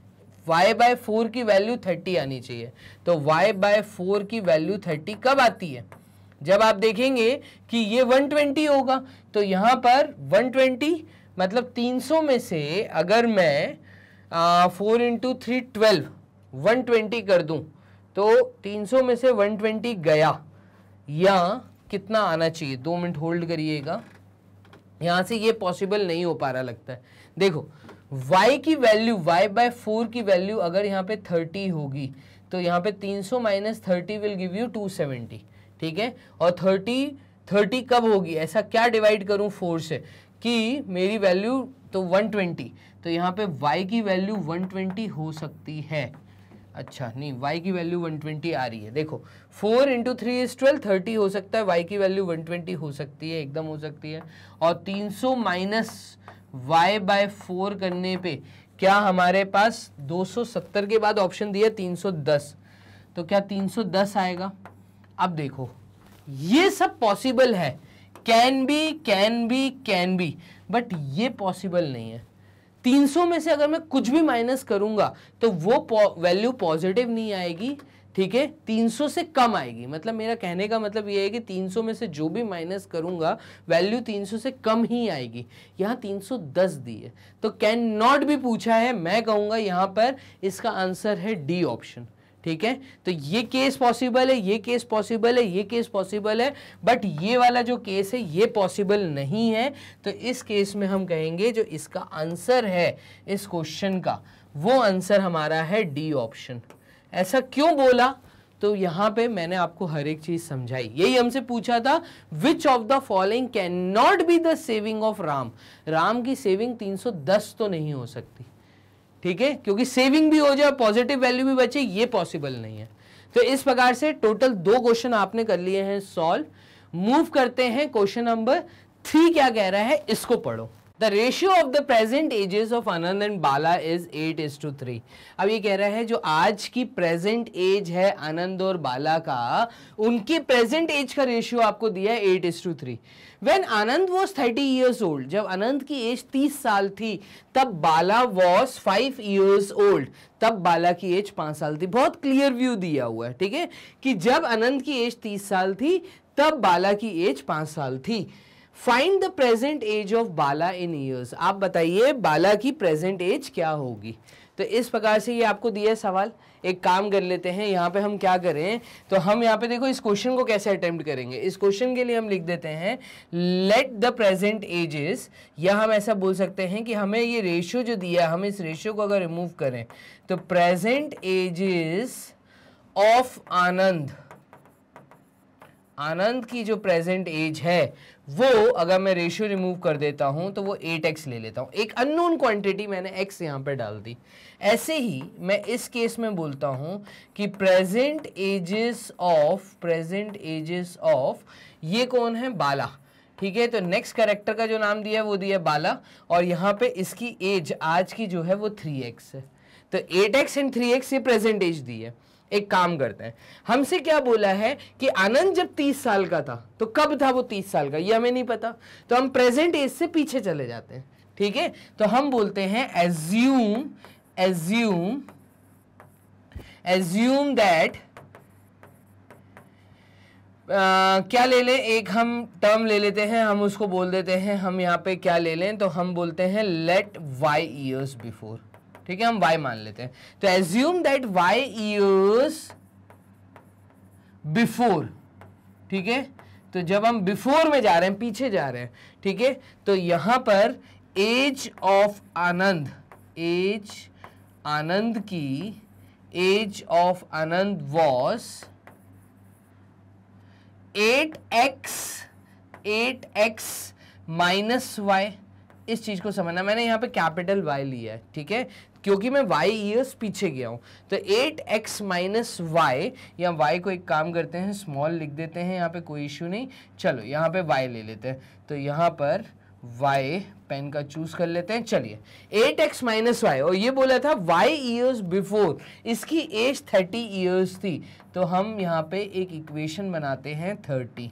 y/4 की वैल्यू 30 आनी चाहिए। तो y/4 की वैल्यू 30 कब आती है, जब आप देखेंगे कि ये 120 होगा। तो यहाँ पर 120 मतलब 300 में से अगर मैं 4 × 3 12 120 कर दूं तो 300 में से 120 गया, या कितना आना चाहिए, 2 मिनट होल्ड करिएगा, यहां से ये पॉसिबल नहीं हो पा रहा लगता है। देखो y की वैल्यू, y/4 की वैल्यू अगर यहाँ पे 30 होगी तो यहाँ पे 300 - 30 विल गिव यू 270, ठीक है। और 30 कब होगी, ऐसा क्या डिवाइड करूं 4 से कि मेरी वैल्यू तो 120, तो यहाँ पे y की वैल्यू 120 हो सकती है। अच्छा नहीं, y की वैल्यू 120 आ रही है, देखो 4 × 3 = 12, 30 हो सकता है, y की वैल्यू 120 हो सकती है, एकदम हो सकती है। और 300 - y/4 करने पे क्या हमारे पास 270 के बाद ऑप्शन दिया 310, तो क्या 310 आएगा। अब देखो ये सब पॉसिबल है, can be can be can be, but ये पॉसिबल नहीं है। 300 में से अगर मैं कुछ भी माइनस करूंगा तो वो वैल्यू पॉजिटिव नहीं आएगी, ठीक है, 300 से कम आएगी। मतलब मेरा कहने का मतलब ये है कि 300 में से जो भी माइनस करूंगा वैल्यू 300 से कम ही आएगी। यहाँ 310 दी है तो कैन नॉट भी पूछा है, मैं कहूंगा यहाँ पर इसका आंसर है डी ऑप्शन, ठीक है। तो ये केस पॉसिबल है, ये केस पॉसिबल है, ये केस पॉसिबल है, बट ये वाला जो केस है ये पॉसिबल नहीं है। तो इस केस में हम कहेंगे जो इसका आंसर है इस क्वेश्चन का, वो आंसर हमारा है डी ऑप्शन। ऐसा क्यों बोला, तो यहाँ पे मैंने आपको हर एक चीज समझाई। यही हमसे पूछा था, विच of the following can not be the saving of Ram. Ram की सेविंग 310 तो नहीं हो सकती, ठीक है, क्योंकि सेविंग भी हो जाए, पॉजिटिव वैल्यू भी बचे, ये पॉसिबल नहीं है। तो इस प्रकार से टोटल 2 क्वेश्चन आपने कर लिए हैं सॉल्व। मूव करते हैं क्वेश्चन नंबर 3 क्या कह रहा है, इसको पढ़ो। The ratio of the present ages of Anand and Bala is 8:3। अब ये कह रहा है जो आज की प्रेजेंट एज है आनंद और बाला का, उनके प्रेजेंट एज का रेशियो आपको दिया है 8:3। When Anand was 30 years old, जब आनंद की एज 30 साल थी, तब बाला was 5 years old, तब बाला की एज 5 साल थी। बहुत क्लियर व्यू दिया हुआ है, ठीक है, कि जब आनंद की एज 30 साल थी तब बाला की एज 5 साल थी। Find the present age of Bala in years. आप बताइए बाला की प्रेजेंट एज क्या होगी। तो इस प्रकार से ये आपको दिया सवाल। एक काम कर लेते हैं, यहाँ पे हम क्या करें, तो हम यहाँ पे देखो इस क्वेश्चन को कैसे अटेम्प्ट करेंगे। इस क्वेश्चन के लिए हम लिख देते हैं लेट द प्रेजेंट एजेस, या हम ऐसा बोल सकते हैं कि हमें ये रेशियो जो दिया, हम इस रेशियो को अगर रिमूव करें तो present ages of Anand Anand की जो प्रेजेंट एज है वो अगर मैं रेशियो रिमूव कर देता हूं तो वो 8x ले लेता हूं, एक अननोन क्वांटिटी मैंने x यहां पे डाल दी। ऐसे ही मैं इस केस में बोलता हूं कि प्रेजेंट एजेस ऑफ ये कौन है, बाला। ठीक है, तो नेक्स्ट कैरेक्टर का जो नाम दिया है वो दिया है बाला, और यहाँ पे इसकी एज आज की जो है वो 3x है। तो 8x एंड 3x ये प्रेजेंट एज दी है। एक काम करते हैं, हमसे क्या बोला है कि आनंद जब 30 साल का था तो कब था वो 30 साल का, ये हमें नहीं पता, तो हम प्रेजेंट एज से पीछे चले जाते हैं। ठीक है, तो हम बोलते हैं एज्यूम दैट क्या ले लें, एक हम टर्म ले लेते हैं, हम उसको बोल देते हैं, हम यहाँ पे क्या ले लें, तो हम बोलते हैं लेट y years बिफोर। ठीक है, हम y मान लेते हैं, तो assume that y years before. ठीक है, तो जब हम बिफोर में जा रहे हैं, पीछे जा रहे हैं, ठीक है, तो यहां पर age of Anand was 8x minus y। इस चीज को समझना, मैंने यहां पे कैपिटल Y लिया है, ठीक है, क्योंकि मैं y ईयर्स पीछे गया हूं। तो 8x माइनस y, या y को एक काम करते हैं स्मॉल लिख देते हैं, यहाँ पे कोई इश्यू नहीं, चलो यहाँ पे y ले लेते हैं, तो यहाँ पर y पेन का चूज कर लेते हैं। चलिए 8x माइनस y, और ये बोला था y ईयर्स बिफोर, इसकी एज 30 ईयर्स थी, तो हम यहाँ पे एक इक्वेशन बनाते हैं 30।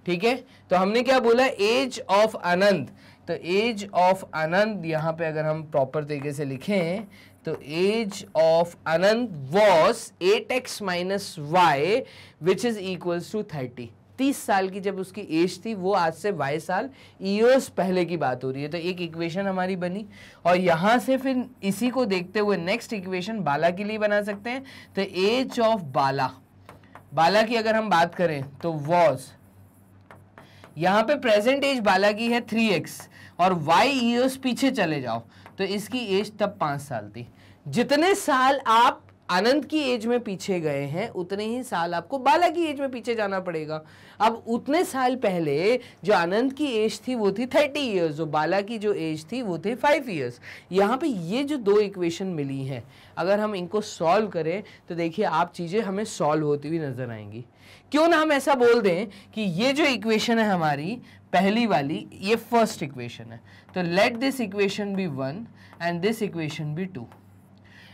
ठीक है, तो हमने क्या बोला, एज ऑफ आनंद, तो एज ऑफ आनंद यहाँ पे अगर हम प्रॉपर तरीके से लिखें तो age of Anand was 8x minus y which is equals to 30। 30 साल की जब उसकी एज थी, वो आज से y साल ईयर्स पहले की बात हो रही है, तो एक इक्वेशन हमारी बनी। और यहाँ से फिर इसी को देखते हुए नेक्स्ट इक्वेशन बाला के लिए बना सकते हैं। तो एज ऑफ बाला की अगर हम बात करें तो वॉज, यहाँ पे प्रेजेंट एज बाला की है 3x, और y ईयर्स पीछे चले जाओ तो इसकी एज तब 5 साल थी। जितने साल आप आनंद की एज में पीछे गए हैं उतने ही साल आपको बाला की एज में पीछे जाना पड़ेगा। अब उतने साल पहले जो आनंद की एज थी वो थी 30 ईयर्स, जो बाला की जो एज थी वो थे 5 ईयर्स। यहाँ पे ये जो दो इक्वेशन मिली हैं, अगर हम इनको सॉल्व करें तो देखिए आप चीज़ें हमें सॉल्व होती हुई नजर आएंगी। क्यों ना हम ऐसा बोल दें कि ये जो इक्वेशन है हमारी पहली वाली, ये फर्स्ट इक्वेशन है, तो let this equation be 1 and this equation be 2,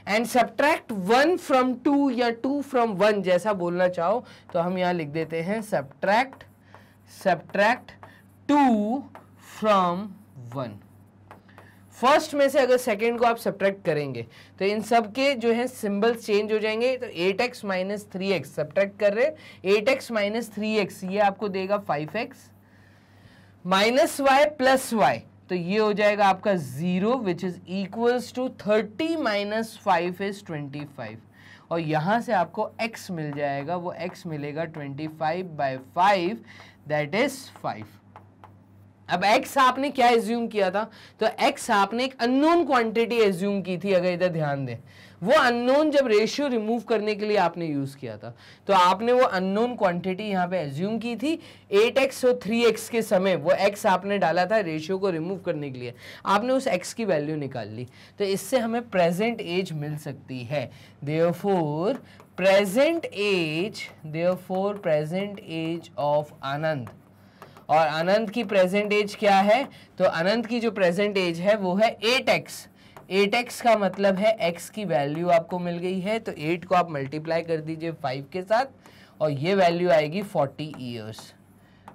and subtract 1 from 2 या 2 फ्रॉम 1, जैसा बोलना चाहो तो हम यहाँ लिख देते हैं सब्ट्रैक्ट 2 फ्रॉम 1। फर्स्ट में से अगर सेकेंड को आप सब्ट्रैक्ट करेंगे तो इन सब के जो है सिंबल्स चेंज हो जाएंगे। तो 8x माइनस 3x सब्ट्रैक्ट कर रहे, 8x माइनस 3x ये आपको देगा 5x minus y plus y, तो ये हो जाएगा आपका 0 which is equals to 30 minus 5 is 25, और यहाँ से आपको x मिल जाएगा, वो x मिलेगा 25/5 दैट इज 5। अब x आपने क्या एज्यूम किया था, तो x आपने एक अननोन क्वांटिटी एज्यूम की थी। अगर इधर ध्यान दें, वो अननोन जब रेशियो रिमूव करने के लिए आपने यूज किया था, तो आपने वो अननोन क्वांटिटी यहाँ पे एज्यूम की थी 8x और 3x के समय, वो x आपने डाला था रेशियो को रिमूव करने के लिए, आपने उस x की वैल्यू निकाल ली, तो इससे हमें प्रेजेंट एज मिल सकती है। देयरफॉर प्रेजेंट एज ऑफ आनंद, और आनंद की प्रेजेंट एज क्या है, तो आनंद की जो प्रेजेंट एज है वो है 8x। 8x का मतलब है x की वैल्यू आपको मिल गई है, तो 8 को आप मल्टीप्लाई कर दीजिए 5 के साथ, और ये वैल्यू आएगी 40 ईयर्स।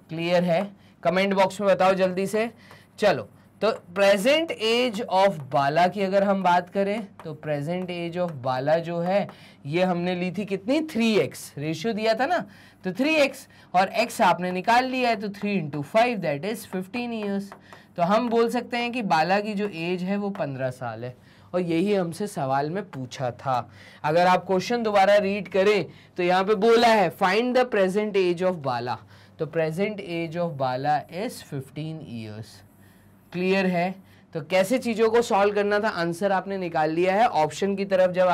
क्लियर है? कमेंट बॉक्स में बताओ जल्दी से। चलो, तो प्रेजेंट एज ऑफ बाला की अगर हम बात करें तो प्रेजेंट एज ऑफ बाला जो है ये हमने ली थी कितनी, 3x, रेशियो दिया था ना, तो 3x, और x आपने निकाल लिया है, तो 3 × 5 दैट इज 15 ईयर्स। तो हम बोल सकते हैं कि बाला की जो एज है वो 15 साल है, और यही हमसे सवाल में पूछा था। अगर आप क्वेश्चन दोबारा रीड करें तो यहाँ पे बोला है find the present age of Bala, तो present age of Bala is 15 years. Clear है? तो कैसे चीज़ों को सॉल्व करना था, आंसर आपने निकाल लिया है। ऑप्शन की तरफ जब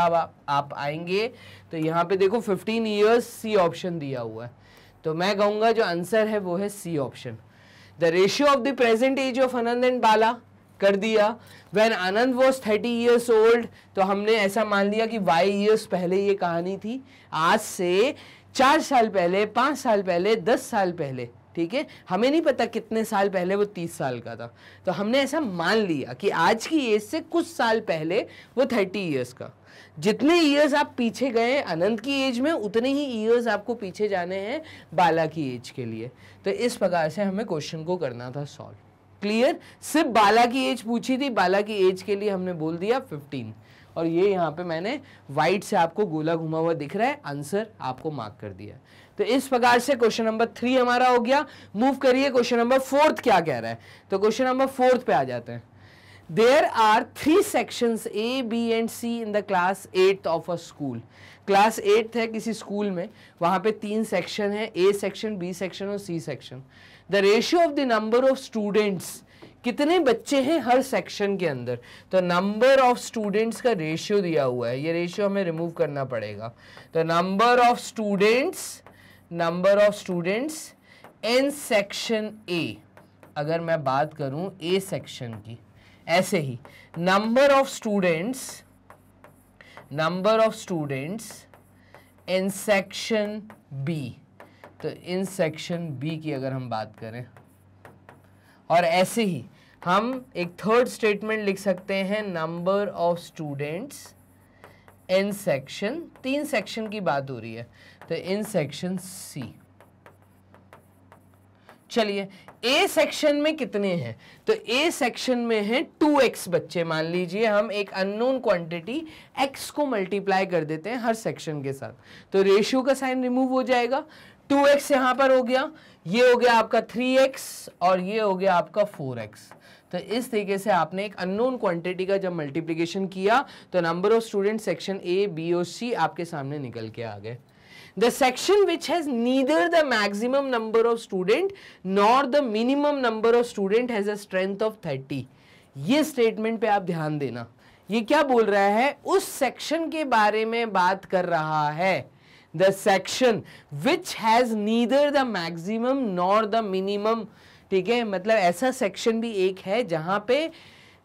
आप आएंगे तो यहाँ पे देखो 15 ईयर्स सी ऑप्शन दिया हुआ है, तो मैं कहूंगा जो आंसर है वो है C option. The ratio of the present age of Anand and Bala कर दिया। When Anand was 30 years old, तो हमने ऐसा मान लिया कि y years पहले ये कहानी थी, आज से 4 साल पहले, 5 साल पहले, 10 साल पहले, ठीक है, हमें नहीं पता कितने साल पहले वो 30 साल का था, तो हमने ऐसा मान लिया कि आज की एज से कुछ साल पहले वो 30 years का। जितने ईयर्स आप पीछे गए आनंद की एज में, उतने ही ईयर्स आपको पीछे जाने हैं बाला की एज के लिए। तो इस प्रकार से हमें क्वेश्चन को करना था सॉल्व। क्लियर? सिर्फ बाला की एज पूछी थी, बाला की एज के लिए हमने बोल दिया 15, और ये यहाँ पे मैंने वाइट से आपको गोला घुमा हुआ दिख रहा है, आंसर आपको मार्क कर दिया। तो इस प्रकार से क्वेश्चन नंबर 3 हमारा हो गया। मूव करिए, क्वेश्चन नंबर 4 क्या कह रहा है। तो क्वेश्चन नंबर 4 पे आ जाते हैं। There are 3 sections A, B and C in the class 8th of a school. Class 8th है किसी स्कूल में, वहां पे 3 सेक्शन है, A सेक्शन, B सेक्शन और C section. The ratio of the number of students, कितने बच्चे हैं हर सेक्शन के अंदर, तो नंबर ऑफ स्टूडेंट्स का रेशियो दिया हुआ है, ये रेशियो हमें रिमूव करना पड़ेगा। तो number of students in section A, अगर मैं बात करूं A सेक्शन की, ऐसे ही number of students in section B, तो इन सेक्शन बी की अगर हम बात करें, और ऐसे ही हम एक थर्ड स्टेटमेंट लिख सकते हैं, number of students in section, 3 section की बात हो रही है, तो इन सेक्शन सी। चलिए ए सेक्शन में कितने हैं, तो ए सेक्शन में है 2x बच्चे। मान लीजिए हम एक अननोन क्वांटिटी x को मल्टीप्लाई कर देते हैं हर सेक्शन के साथ, तो रेशियो का साइन रिमूव हो जाएगा। 2x यहां पर हो गया, ये हो गया आपका 3x और ये हो गया आपका 4x। तो इस तरीके से आपने एक अननोन क्वांटिटी का जब मल्टीप्लिकेशन किया तो number of student section A, B और सी आपके सामने निकल के आ गए। The section which has neither the maximum number of student nor the minimum number of student has a strength of 30. ये स्टेटमेंट पे आप ध्यान देना, ये क्या बोल रहा है, उस सेक्शन के बारे में बात कर रहा है। The section which has neither the maximum nor the minimum, ठीक है, मतलब ऐसा सेक्शन भी एक है जहां पे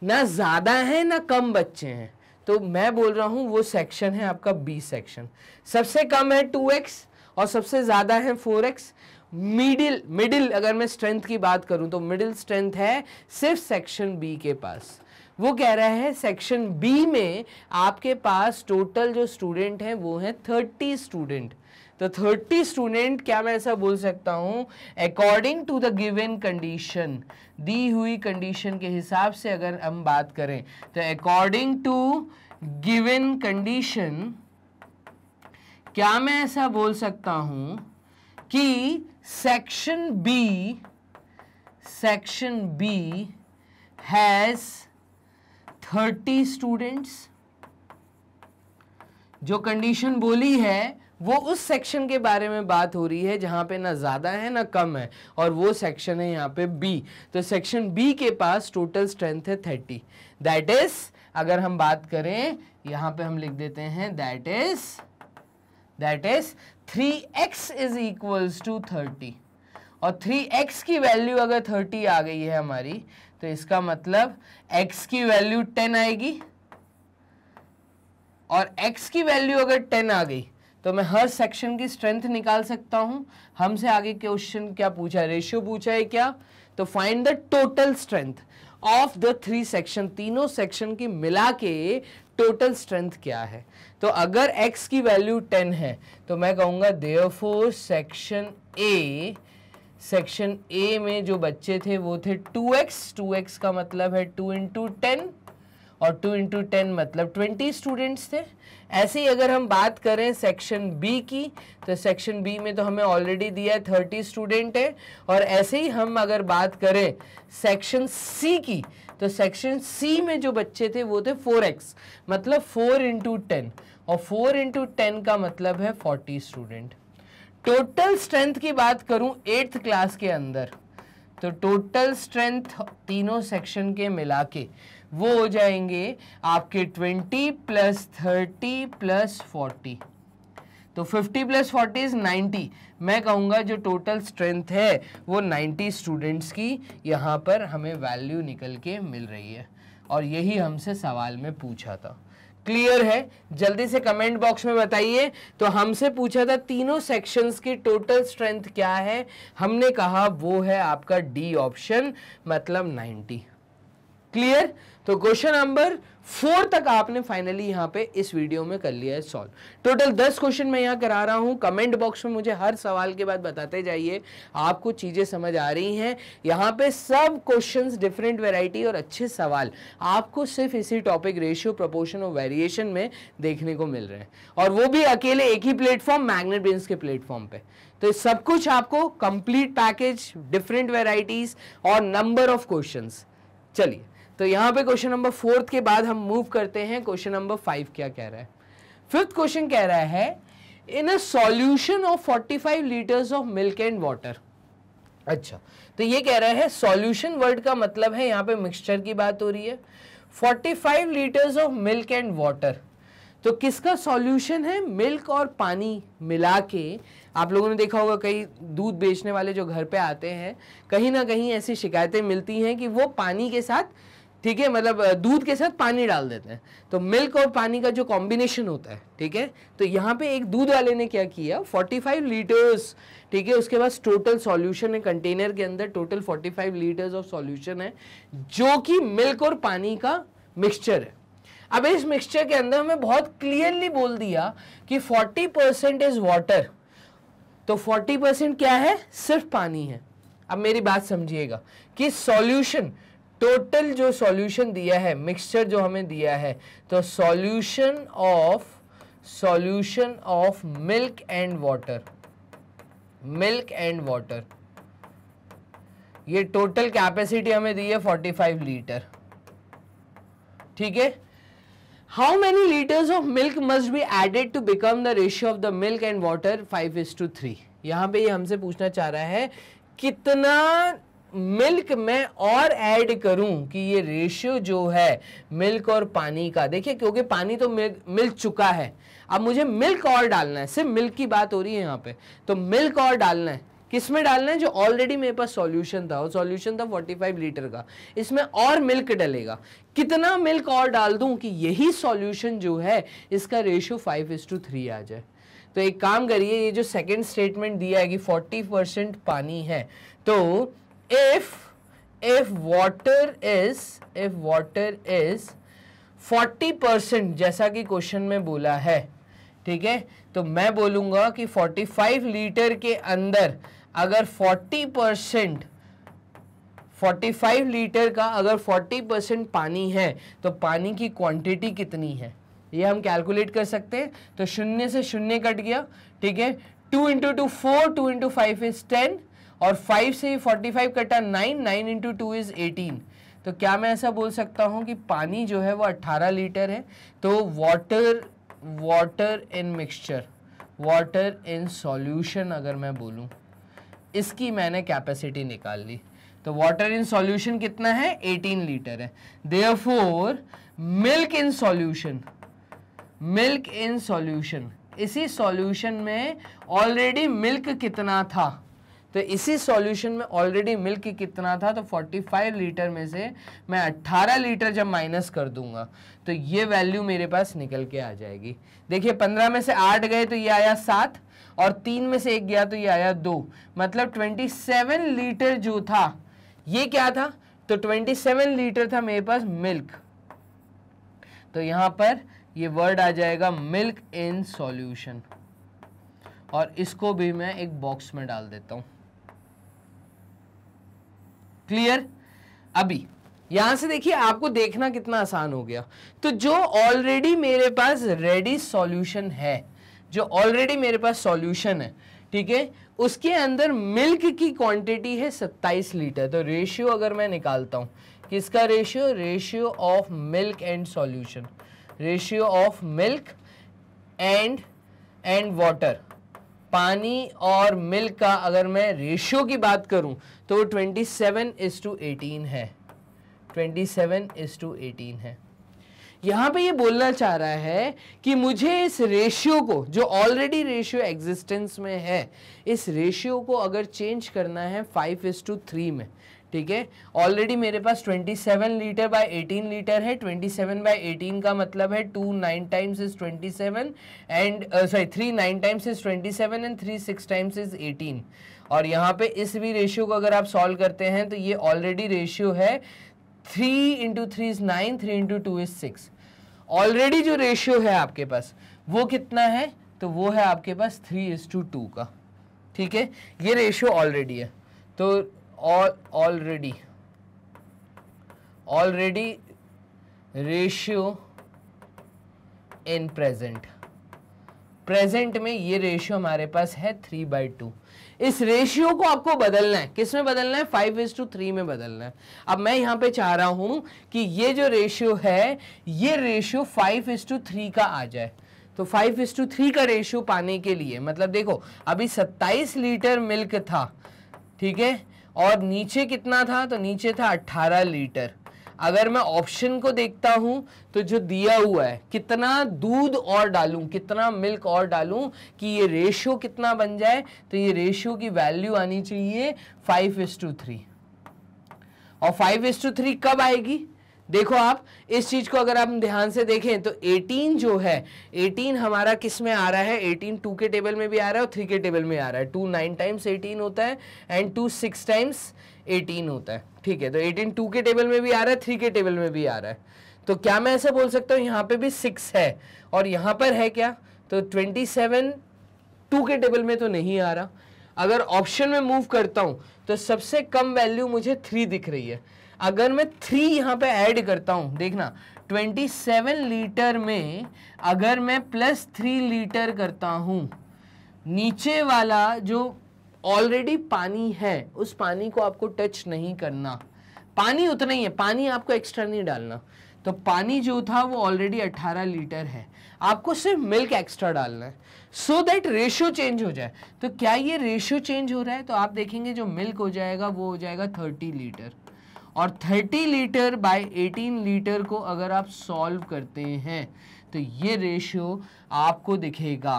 ना ज्यादा है ना कम बच्चे हैं, तो मैं बोल रहा हूं वो सेक्शन है आपका बी सेक्शन। सबसे कम है 2x और सबसे ज्यादा है 4x। मिडिल अगर मैं स्ट्रेंथ की बात करूं तो मिडिल स्ट्रेंथ है सिर्फ सेक्शन बी के पास। वो कह रहा है सेक्शन बी में आपके पास टोटल जो स्टूडेंट हैं वो है 30 स्टूडेंट। तो 30 स्टूडेंट, क्या मैं ऐसा बोल सकता हूं, according to the given condition, दी हुई कंडीशन के हिसाब से अगर हम बात करें तो अकॉर्डिंग टू गिवन कंडीशन, क्या मैं ऐसा बोल सकता हूं कि सेक्शन बी हैज 30 स्टूडेंट्स। जो कंडीशन बोली है वो उस सेक्शन के बारे में बात हो रही है जहां पे ना ज्यादा है ना कम है, और वो सेक्शन है यहाँ पे बी। तो सेक्शन बी के पास टोटल स्ट्रेंथ है 30। दैट इज, अगर हम बात करें यहां पे हम लिख देते हैं that is 3x is equals to 30, और 3x की वैल्यू अगर 30 आ गई है हमारी, तो इसका मतलब x की वैल्यू 10 आएगी, और x की वैल्यू अगर 10 आ गई तो मैं हर सेक्शन की स्ट्रेंथ निकाल सकता हूं। हमसे आगे क्वेश्चन क्या पूछा है, रेशियो पूछा है क्या, तो find the total strength of the 3 section, तीनों सेक्शन की मिला के टोटल स्ट्रेंथ क्या है। तो अगर x की वैल्यू 10 है तो मैं कहूंगा देयरफॉर सेक्शन ए में जो बच्चे थे वो थे 2x का मतलब है 2 into 10, और 2 into 10 मतलब 20 स्टूडेंट्स थे। ऐसे ही अगर हम बात करें सेक्शन बी की, तो सेक्शन बी में तो हमें ऑलरेडी दिया है 30 स्टूडेंट है, और ऐसे ही हम अगर बात करें सेक्शन सी की, तो सेक्शन सी में जो बच्चे थे वो थे 4x, मतलब 4 into 10, और 4 into 10 का मतलब है 40 स्टूडेंट। टोटल स्ट्रेंथ की बात करूं 8th क्लास के अंदर, तो टोटल स्ट्रेंथ तीनों सेक्शन के मिला के वो हो जाएंगे आपके 20 + 30 + 40। तो 50 + 40 इज 90। मैं कहूँगा जो टोटल स्ट्रेंथ है वो 90 स्टूडेंट्स की यहाँ पर हमें वैल्यू निकल के मिल रही है, और यही हमसे सवाल में पूछा था। क्लियर है? जल्दी से कमेंट बॉक्स में बताइए। तो हमसे पूछा था तीनों सेक्शंस की टोटल स्ट्रेंथ क्या है, हमने कहा वो है आपका डी ऑप्शन, मतलब 90। क्लियर? तो क्वेश्चन नंबर 4 तक आपने फाइनली यहाँ पे इस वीडियो में कर लिया है सॉल्व। टोटल 10 क्वेश्चन मैं यहाँ करा रहा हूँ। कमेंट बॉक्स में मुझे हर सवाल के बाद बताते जाइए आपको चीजें समझ आ रही हैं। यहाँ पे सब क्वेश्चंस, डिफरेंट वैरायटी और अच्छे सवाल आपको सिर्फ इसी टॉपिक रेशियो, प्रोपोर्शन और वेरिएशन में देखने को मिल रहे हैं, और वो भी अकेले एक ही प्लेटफॉर्म, मैग्नेट ब्रेन्स के प्लेटफॉर्म पे। तो सब कुछ आपको कंप्लीट पैकेज, डिफरेंट वेराइटीज और नंबर ऑफ क्वेश्चंस। चलिए, तो यहां पे क्वेश्चन नंबर 4 के बाद हम मूव करते हैं। क्वेश्चन नंबर 5 क्या कह रहा है? 5th क्वेश्चन कह रहा है in a solution of 45 litres of milk and water. अच्छा, तो ये कह रहा है सॉल्यूशन वर्ड का मतलब है यहाँ पे मिक्सचर की बात हो रही है। 45 litres of milk and water, तो किसका सॉल्यूशन है? मिल्क और पानी मिला के। आप लोगों ने देखा होगा कई दूध बेचने वाले जो घर पे आते हैं, कहीं ना कहीं ऐसी शिकायतें मिलती हैं कि वो पानी के साथ, ठीक है, मतलब दूध के साथ पानी डाल देते हैं। तो मिल्क और पानी का जो कॉम्बिनेशन होता है, ठीक है, तो यहाँ पे एक दूध वाले ने क्या किया, 45 लीटर्स, ठीक है, उसके बाद टोटल सॉल्यूशन है कंटेनर के अंदर, टोटल 45 लीटर्स ऑफ सॉल्यूशन है जो कि मिल्क और पानी का मिक्सचर है। अब इस मिक्सचर के अंदर हमें बहुत क्लियरली बोल दिया कि 40% इज वाटर, तो 40% क्या है? सिर्फ पानी है। अब मेरी बात समझिएगा कि सॉल्यूशन, टोटल जो सॉल्यूशन दिया है, मिक्सचर जो हमें दिया है, तो solution of milk and water, milk and water, ये टोटल कैपेसिटी हमें दी है 45 लीटर, ठीक है। How many litres of milk must be added to become the ratio of the milk and water 5:3। यहां पे ये हमसे पूछना चाह रहा है कितना मिल्क मैं और ऐड करूं कि ये रेशियो जो है मिल्क और पानी का, देखिए क्योंकि पानी तो मिल चुका है, अब मुझे मिल्क और डालना है, सिर्फ मिल्क की बात हो रही है यहाँ पे, तो मिल्क और डालना है। किसमें डालना है? जो ऑलरेडी मेरे पास सॉल्यूशन था, वो सॉल्यूशन था 45 लीटर का, इसमें और मिल्क डलेगा। कितना मिल्क और डाल दूं कि यही सॉल्यूशन जो है इसका रेशियो 5:3 आ जाए। तो एक काम करिए, ये जो सेकंड स्टेटमेंट दिया है कि 40% पानी है, तो if water is 40%, जैसा कि क्वेश्चन में बोला है, ठीक है, तो मैं बोलूंगा कि 45 लीटर के अंदर अगर 45 लीटर का अगर 40% पानी है तो पानी की क्वांटिटी कितनी है, ये हम कैलकुलेट कर सकते हैं। तो 0 से 0 कट गया, ठीक है, 2 × 2 4, 2 × 5 इज 10, और 5 से 45 कटा 9, 9 × 2 इज 18। तो क्या मैं ऐसा बोल सकता हूं कि पानी जो है वो 18 लीटर है। तो water in mixture, water in solution अगर मैं बोलूं, इसकी मैंने कैपेसिटी निकाल ली। तो वाटर इन सॉल्यूशन कितना है? 18 लीटर है। Therefore milk in solution, milk in solution, इसी सॉल्यूशन में ऑलरेडी मिल्क कितना था, तो इसी सॉल्यूशन में ऑलरेडी मिल्क कितना था, तो 45 लीटर में से मैं 18 लीटर जब माइनस कर दूंगा तो ये वैल्यू मेरे पास निकल के आ जाएगी। देखिए 15 में से 8 गए तो ये आया 7, और 3 में से 1 गया तो ये आया 2, मतलब 27 लीटर जो था ये क्या था, तो 27 लीटर था मेरे पास मिल्क। तो यहां पर ये वर्ड आ जाएगा मिल्क इन सॉल्यूशन, और इसको भी मैं एक बॉक्स में डाल देता हूं। क्लियर? अभी यहां से देखिए आपको देखना कितना आसान हो गया। तो जो ऑलरेडी मेरे पास रेडी सॉल्यूशन है, जो ऑलरेडी मेरे पास सॉल्यूशन है, ठीक है, उसके अंदर मिल्क की क्वांटिटी है 27 लीटर। तो रेशियो अगर मैं निकालता हूं, किसका ratio? Ratio of milk and solution, ratio of milk and water, पानी और मिल्क का अगर मैं रेशियो की बात करूं तो 27:18 है, 27:18 है। यहां पे ये बोलना चाह रहा है कि मुझे इस रेशियो को, जो ऑलरेडी रेशियो एग्जिस्टेंस में है, इस रेशियो को अगर चेंज करना है 5:3 में, ठीक है। ऑलरेडी मेरे पास 27 लीटर बाय 18 लीटर है। 27 बाय 18 का मतलब है 2 9 times is 27 and 3 9 times is 27 and 3 6 times is 18। और यहाँ पे इस भी रेशियो को अगर आप सॉल्व करते हैं तो ये ऑलरेडी रेशियो है 3 into 3 is 9, 3 into 2 is 6। Already जो रेशियो है आपके पास वो कितना है, तो वो है आपके पास 3:2 का, ठीक है। ये रेशियो ऑलरेडी है, तो ऑलरेडी रेशियो इन प्रेजेंट में ये रेशियो हमारे पास है 3/2। इस रेशियो को आपको बदलना है, किस में बदलना है, 5:3 में बदलना है। अब मैं यहां पे चाह रहा हूं कि ये जो रेशियो है ये रेशियो 5:3 का आ जाए। तो 5:3 का रेशियो पाने के लिए, मतलब देखो अभी 27 लीटर मिल्क था, ठीक है, और नीचे कितना था, तो नीचे था 18 लीटर। अगर मैं ऑप्शन को देखता हूं तो जो दिया हुआ है कितना दूध और डालूं, कितना मिल्क और डालूं कि ये रेशियो कितना बन जाए, तो ये रेशियो की वैल्यू आनी चाहिए 5:3। और 5:3 कब आएगी, देखो आप इस चीज को अगर आप ध्यान से देखें तो 18 जो है, 18 हमारा किस में आ रहा है, 18 2 के टेबल में भी आ रहा है और 3 के टेबल में आ रहा है। 2 9 टाइम्स 18 होता है एंड 2 6 टाइम्स 18 होता है, ठीक है। तो 18 2 के टेबल में भी आ रहा है, 3 के टेबल में भी आ रहा है। तो क्या मैं ऐसा बोल सकता हूँ यहाँ पे भी 6 है और यहाँ पर है क्या, तो 27 2 के टेबल में तो नहीं आ रहा। अगर ऑप्शन में मूव करता हूँ तो सबसे कम वैल्यू मुझे 3 दिख रही है। अगर मैं 3 यहाँ पे ऐड करता हूं, देखना 27 लीटर में अगर मैं +3 लीटर करता हूं, नीचे वाला जो ऑलरेडी पानी है उस पानी को आपको टच नहीं करना, पानी उतना ही है, पानी आपको एक्स्ट्रा नहीं डालना। तो पानी जो था वो ऑलरेडी 18 लीटर है, आपको सिर्फ मिल्क एक्स्ट्रा डालना है सो दैट रेशियो चेंज हो जाए। तो क्या ये रेशियो चेंज हो रहा है, तो आप देखेंगे जो मिल्क हो जाएगा वो हो जाएगा 30 लीटर। और 30 लीटर बाय 18 लीटर को अगर आप सॉल्व करते हैं तो ये रेशियो आपको दिखेगा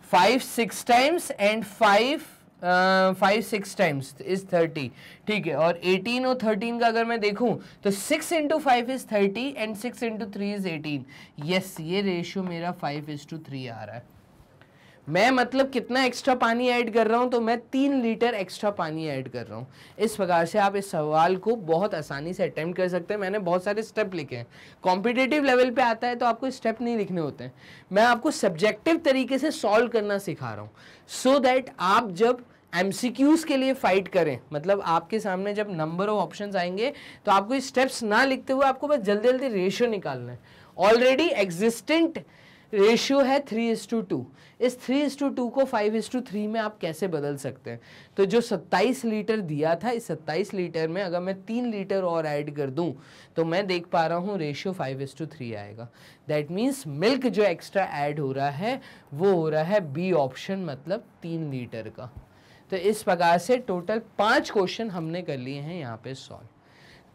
5 6 टाइम्स एंड 5 6 टाइम्स इज 30, ठीक है। और 18 और 13 का अगर मैं देखूं तो 6 into 5 is 30 and 6 into 3 is 18। Yes, ये रेशियो मेरा 5:3 आ रहा है। मैं मतलब कितना एक्स्ट्रा पानी ऐड कर रहा हूं, तो मैं 3 लीटर एक्स्ट्रा पानी ऐड कर रहा हूं। इस प्रकार से आप इस सवाल को बहुत आसानी से अटेम्प्ट कर सकते हैं। मैंने बहुत सारे स्टेप लिखे हैं, कॉम्पिटिटिव लेवल पे आता है तो आपको स्टेप नहीं लिखने होते हैं, मैं आपको सब्जेक्टिव तरीके से सॉल्व करना सिखा रहा हूं सो दैट आप जब MCQs के लिए फाइट करें, मतलब आपके सामने जब नंबर ऑफ ऑप्शंस आएंगे तो आपको स्टेप्स ना लिखते हुए आपको बस जल्दी जल्दी रेशियो निकालना है। ऑलरेडी एग्जिस्टेंट रेशियो है 3:2, इस 3:2 को 5:3 में आप कैसे बदल सकते हैं, तो जो 27 लीटर दिया था इस 27 लीटर में अगर मैं 3 लीटर और ऐड कर दूं तो मैं देख पा रहा हूं रेशियो 5:3 आएगा। दैट मीन्स मिल्क जो एक्स्ट्रा ऐड हो रहा है वो हो रहा है बी ऑप्शन, मतलब 3 लीटर का। तो इस प्रकार से टोटल 5 क्वेश्चन हमने कर लिए हैं यहाँ पे सॉल्व।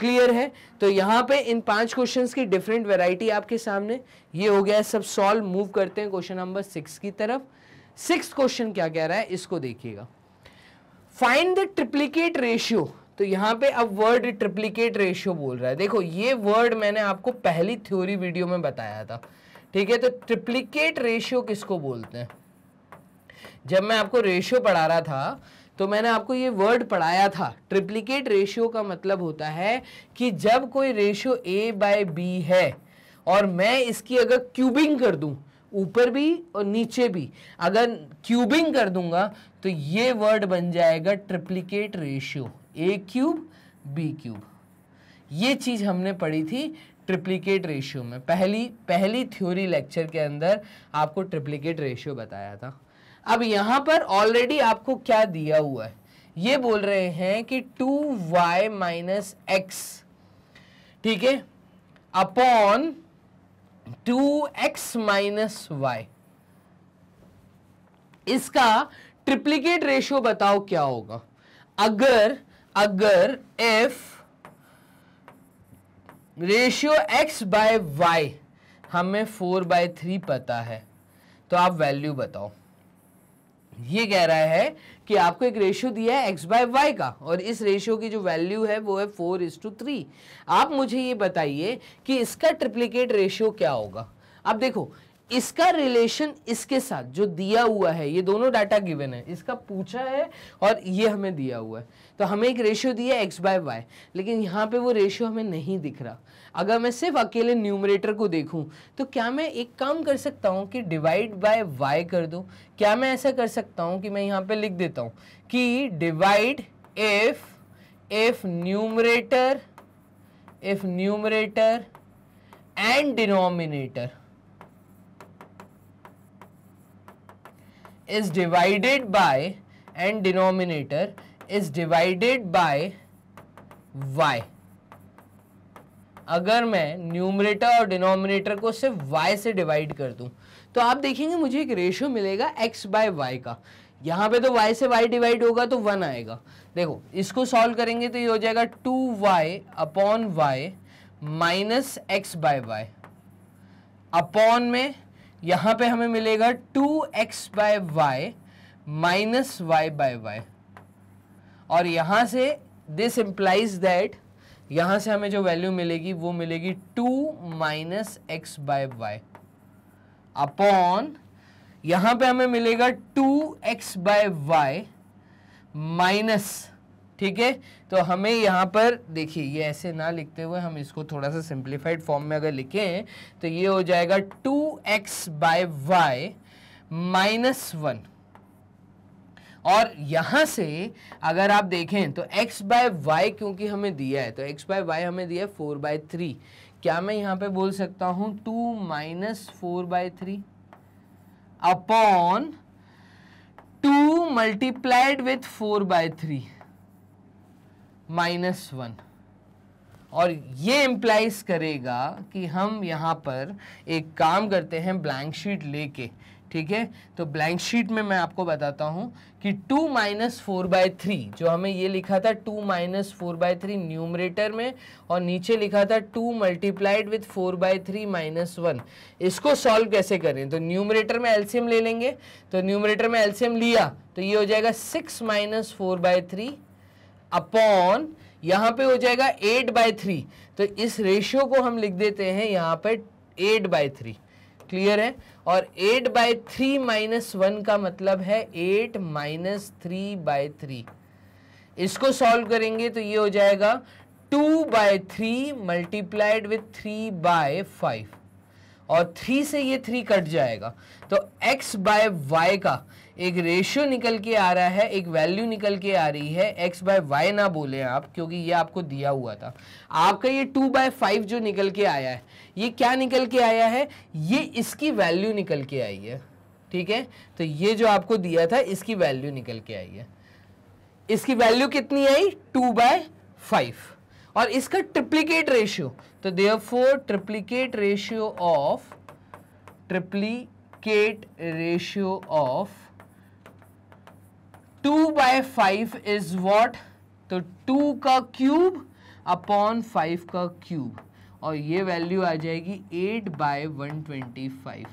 क्लियर है, तो यहाँ पे इन 5 क्वेश्चंस की डिफरेंट वैरायटी आपके सामने ये हो गया है, सब सॉल्व। मूव करते हैं क्वेश्चन नंबर 6 की तरफ। 6th क्वेश्चन क्या कह रहा है इसको देखिएगा, फाइंड द ट्रिप्लिकेट रेशियो। तो यहाँ पे अब वर्ड ट्रिप्लिकेट रेशियो बोल रहा है। देखो ये वर्ड मैंने आपको पहली थ्योरी वीडियो में बताया था, ठीक है। तो ट्रिप्लिकेट रेशियो किसको बोलते हैं, जब मैं आपको रेशियो पढ़ा रहा था तो मैंने आपको ये वर्ड पढ़ाया था। ट्रिप्लिकेट रेशियो का मतलब होता है कि जब कोई रेशियो A/B है और मैं इसकी अगर क्यूबिंग कर दूं, ऊपर भी और नीचे भी अगर क्यूबिंग कर दूंगा तो ये वर्ड बन जाएगा ट्रिप्लिकेट रेशियो, A³ B³। ये चीज हमने पढ़ी थी ट्रिप्लिकेट रेशियो में, पहली थ्योरी लेक्चर के अंदर आपको ट्रिप्लिकेट रेशियो बताया था। अब यहां पर ऑलरेडी आपको क्या दिया हुआ है, ये बोल रहे हैं कि 2y - x, ठीक है, अपॉन 2x - y। इसका ट्रिप्लिकेट रेशियो बताओ क्या होगा। अगर if रेशियो x/y हमें 4/3 पता है, तो आप वैल्यू बताओ। ये कह रहा है कि आपको एक रेशियो दिया है x/y का, और इस रेशियो की जो वैल्यू है वो है 4:3। आप मुझे ये बताइए कि इसका ट्रिप्लिकेट रेशियो क्या होगा। अब देखो, इसका रिलेशन इसके साथ जो दिया हुआ है, ये दोनों डाटा गिवन है, इसका पूछा है और ये हमें दिया हुआ है, तो हमें एक रेशियो दिया है x/y, लेकिन यहाँ पे वो रेशियो हमें नहीं दिख रहा। अगर मैं सिर्फ अकेले न्यूमरेटर को देखूं तो क्या मैं एक काम कर सकता हूं कि डिवाइड बाय y कर दूं? क्या मैं ऐसा कर सकता हूं कि मैं यहाँ पे लिख देता हूं कि divide if numerator and denominator is divided by and denominator is divided by y। अगर मैं न्यूमरेटर और डिनोमिनेटर को सिर्फ y से डिवाइड कर दूं तो आप देखेंगे मुझे एक रेशियो मिलेगा x/y का। यहां पे तो y से y डिवाइड होगा तो 1 आएगा। देखो, इसको सॉल्व करेंगे तो ये हो जाएगा 2y/y माइनस x/y अपॉन में यहां पे हमें मिलेगा 2x/y माइनस y/y, और यहां से दिस इंप्लाइज दैट यहां से हमें जो वैल्यू मिलेगी वो मिलेगी 2 माइनस x/y अपॉन यहां पे हमें मिलेगा 2x/y माइनस, ठीक है। तो हमें यहाँ पर देखिए, ये ऐसे ना लिखते हुए हम इसको थोड़ा सा सिंप्लीफाइड फॉर्म में अगर लिखें तो ये हो जाएगा 2x/y माइनस 1, और यहां से अगर आप देखें तो x/y क्योंकि हमें दिया है, तो x/y हमें दिया है 4/3। क्या मैं यहां पे बोल सकता हूं 2 minus 4/3 upon 2 multiplied with 4/3 minus 1, और ये इंप्लाइज करेगा कि हम यहाँ पर एक काम करते हैं ब्लैंक शीट लेके, ठीक है। तो ब्लैंक शीट में मैं आपको बताता हूँ कि 2 माइनस 4/3 जो हमें ये लिखा था 2 माइनस 4/3 न्यूमरेटर में, और नीचे लिखा था 2 मल्टीप्लाइड विथ 4/3 माइनस 1, इसको सॉल्व कैसे करें? तो न्यूमरेटर में एलसीएम ले लेंगे। तो न्यूमरेटर में एलसीएम लिया तो ये हो जाएगा 6 माइनस 4/3 अपॉन यहां पे हो जाएगा 8/3। तो इस रेशियो को हम लिख देते हैं यहां पे 8/3, क्लियर है। और 8/3 माइनस 1 का मतलब है 8 माइनस 3/3। इसको सॉल्व करेंगे तो ये हो जाएगा 2/3 मल्टीप्लाइड विथ 3/5, और 3 से ये 3 कट जाएगा, तो x/y का एक रेशियो निकल के आ रहा है, एक वैल्यू निकल के आ रही है। x/y ना बोले आप, क्योंकि ये आपको दिया हुआ था। आपका ये 2/5 जो निकल के आया है, ये क्या निकल के आया है? ये इसकी वैल्यू निकल के आई है, ठीक है। तो ये जो आपको दिया था इसकी वैल्यू निकल के आई है। इसकी वैल्यू कितनी आई? 2/5, और इसका ट्रिप्लिकेट रेशियो, तो therefore triplicate ratio of 2/5 is what? तो 2 का क्यूब अपॉन 5 का क्यूब, और ये वैल्यू आ जाएगी 8/125।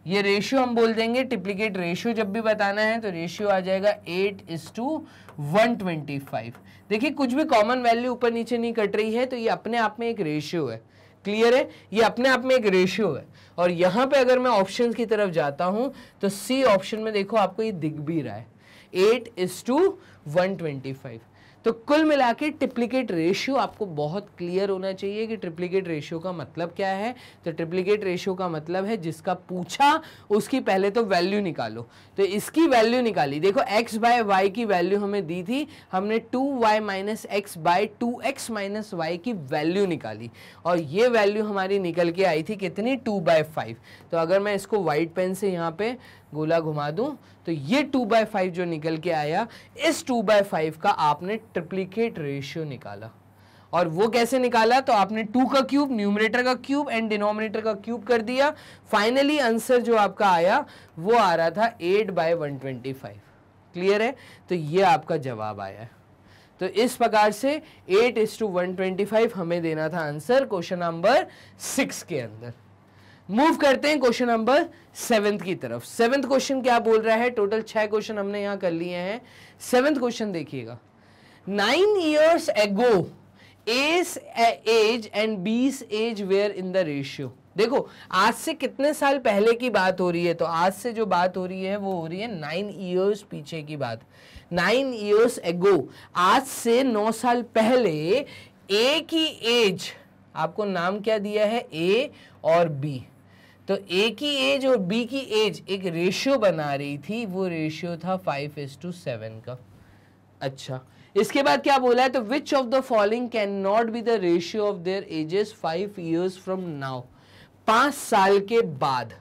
ये रेशियो हम बोल देंगे, ट्रिप्लिकेट रेशियो जब भी बताना है तो रेशियो आ जाएगा 8:125। देखिए, कुछ भी कॉमन वैल्यू ऊपर नीचे नहीं कट रही है, तो ये अपने आप में एक रेशियो है, क्लियर है। ये अपने आप में एक रेशियो है। और यहां पे अगर मैं ऑप्शन की तरफ जाता हूं तो सी ऑप्शन में देखो आपको ये दिख भी रहा है 8:125। तो कुल मिला के ट्रिप्लिकेट रेशियो आपको बहुत क्लियर होना चाहिए कि ट्रिप्लिकेट रेशियो का मतलब क्या है। तो ट्रिप्लिकेट रेशियो का मतलब है जिसका पूछा उसकी पहले तो वैल्यू निकालो। तो इसकी वैल्यू निकाली, देखो x/y की वैल्यू हमें दी थी, हमने 2y minus x by 2x minus y की वैल्यू निकाली, और ये वैल्यू हमारी निकल के आई थी कितनी? 2/5। तो अगर मैं इसको व्हाइट पेन से यहाँ पे गोला घुमा दूं तो ये 2/5 जो निकल के आया, इस 2/5 का आपने ट्रिप्लिकेट रेशियो निकाला। और वो कैसे निकाला? तो आपने 2 का क्यूब, न्यूमरेटर का क्यूब एंड डिनोमिनेटर का क्यूब कर दिया। फाइनली आंसर जो आपका आया वो आ रहा था 8/125। क्लियर है? तो ये आपका जवाब आया है। तो इस प्रकार से 8:125 हमें देना था आंसर क्वेश्चन नंबर 6 के अंदर। मूव करते हैं क्वेश्चन नंबर 7 की तरफ। 7th क्वेश्चन क्या बोल रहा है? टोटल 6 क्वेश्चन हमने यहां कर लिए हैं। 7th क्वेश्चन देखिएगा, 9 years ago A's age and B's age were in the ratio। देखो आज से कितने साल पहले की बात हो रही है, तो आज से जो बात हो रही है वो हो रही है 9 years पीछे की बात। 9 years ago, आज से 9 साल पहले ए की एज, आपको नाम क्या दिया है? ए और बी। तो ए की एज और बी की एज एक रेशियो बना रही थी, वो रेशियो था 5:7 का। अच्छा, इसके बाद क्या बोला है? तो which of the following can not be the ratio of their edges 5 years from now. 5 साल के बाद,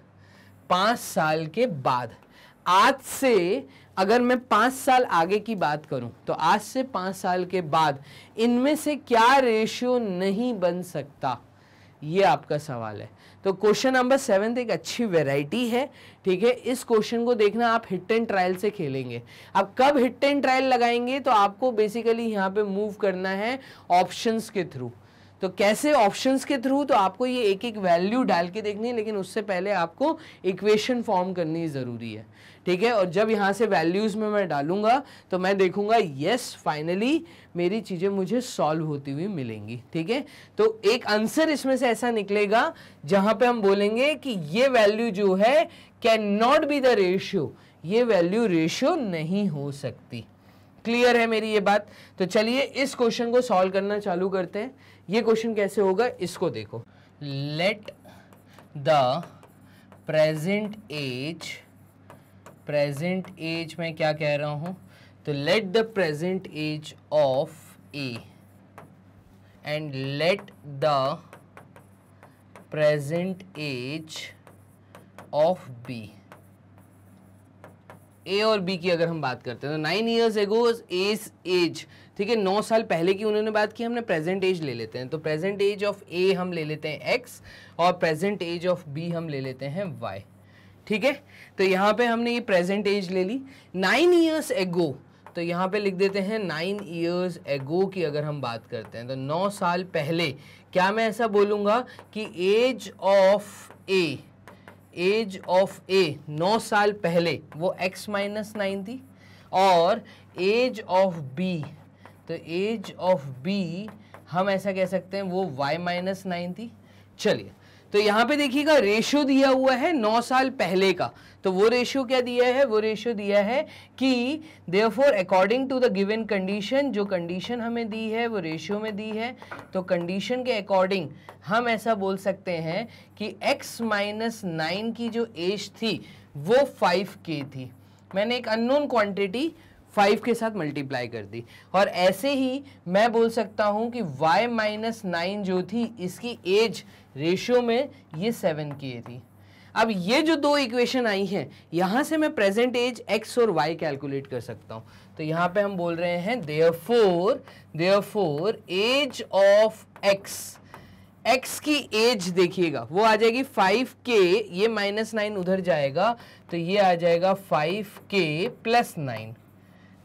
5 साल के बाद, आज से अगर मैं 5 साल आगे की बात करूं तो आज से 5 साल के बाद इनमें से क्या रेशियो नहीं बन सकता, ये आपका सवाल है। तो क्वेश्चन नंबर 7 एक अच्छी वैरायटी है, ठीक है। इस क्वेश्चन को देखना आप हिट एंड ट्रायल से खेलेंगे। अब कब हिट एंड ट्रायल लगाएंगे? तो आपको बेसिकली यहाँ पे मूव करना है ऑप्शंस के थ्रू। तो कैसे ऑप्शंस के थ्रू? तो आपको ये एक एक वैल्यू डाल के देखनी है, लेकिन उससे पहले आपको इक्वेशन फॉर्म करनी जरूरी है, ठीक है। और जब यहाँ से वैल्यूज में मैं डालूंगा तो मैं देखूंगा यस फाइनली मेरी चीजें मुझे सॉल्व होती हुई मिलेंगी, ठीक है। तो एक आंसर इसमें से ऐसा निकलेगा जहां पे हम बोलेंगे कि ये वैल्यू जो है can not be the ratio, ये वैल्यू रेशियो नहीं हो सकती। क्लियर है मेरी ये बात? तो चलिए इस क्वेश्चन को सॉल्व करना चालू करते हैं। ये क्वेश्चन कैसे होगा इसको देखो। लेट द प्रेजेंट एज में क्या कह रहा हूं? तो let the present age of A and let the present age of B. A और बी की अगर हम बात करते हैं तो 9 years ago एज, ठीक है, 9 साल पहले की उन्होंने बात की, हमने प्रेजेंट एज ले लेते हैं। तो प्रेजेंट एज ऑफ ए हम ले लेते हैं x और प्रेजेंट एज ऑफ बी हम ले लेते हैं y, ठीक है। तो यहाँ पे हमने ये प्रेजेंट एज ले ली। 9 years ago, तो यहाँ पे लिख देते हैं 9 years ago की अगर हम बात करते हैं तो 9 साल पहले, क्या मैं ऐसा बोलूँगा कि एज ऑफ ए 9 साल पहले वो x - 9 थी, और एज ऑफ बी, तो एज ऑफ बी हम ऐसा कह सकते हैं वो y - 9 थी। चलिए, तो यहाँ पे देखिएगा रेशियो दिया हुआ है 9 साल पहले का, तो वो रेशियो क्या दिया है? वो रेशियो दिया है कि therefore according to the given condition, जो कंडीशन हमें दी है वो रेशियो में दी है, तो कंडीशन के अकॉर्डिंग हम ऐसा बोल सकते हैं कि x - 9 की जो एज थी वो 5k थी। मैंने एक अननोन क्वांटिटी 5 के साथ मल्टीप्लाई कर दी, और ऐसे ही मैं बोल सकता हूं कि y - 9 जो थी इसकी एज रेशियो में ये 7k थी। अब ये जो दो इक्वेशन आई हैं, यहां से मैं प्रेजेंट एज x और y कैलकुलेट कर सकता हूं। तो यहां पे हम बोल रहे हैं देयरफॉर एज ऑफ x की एज देखिएगा वो आ जाएगी 5k, ये -9 उधर जाएगा तो ये आ जाएगा 5k + 9।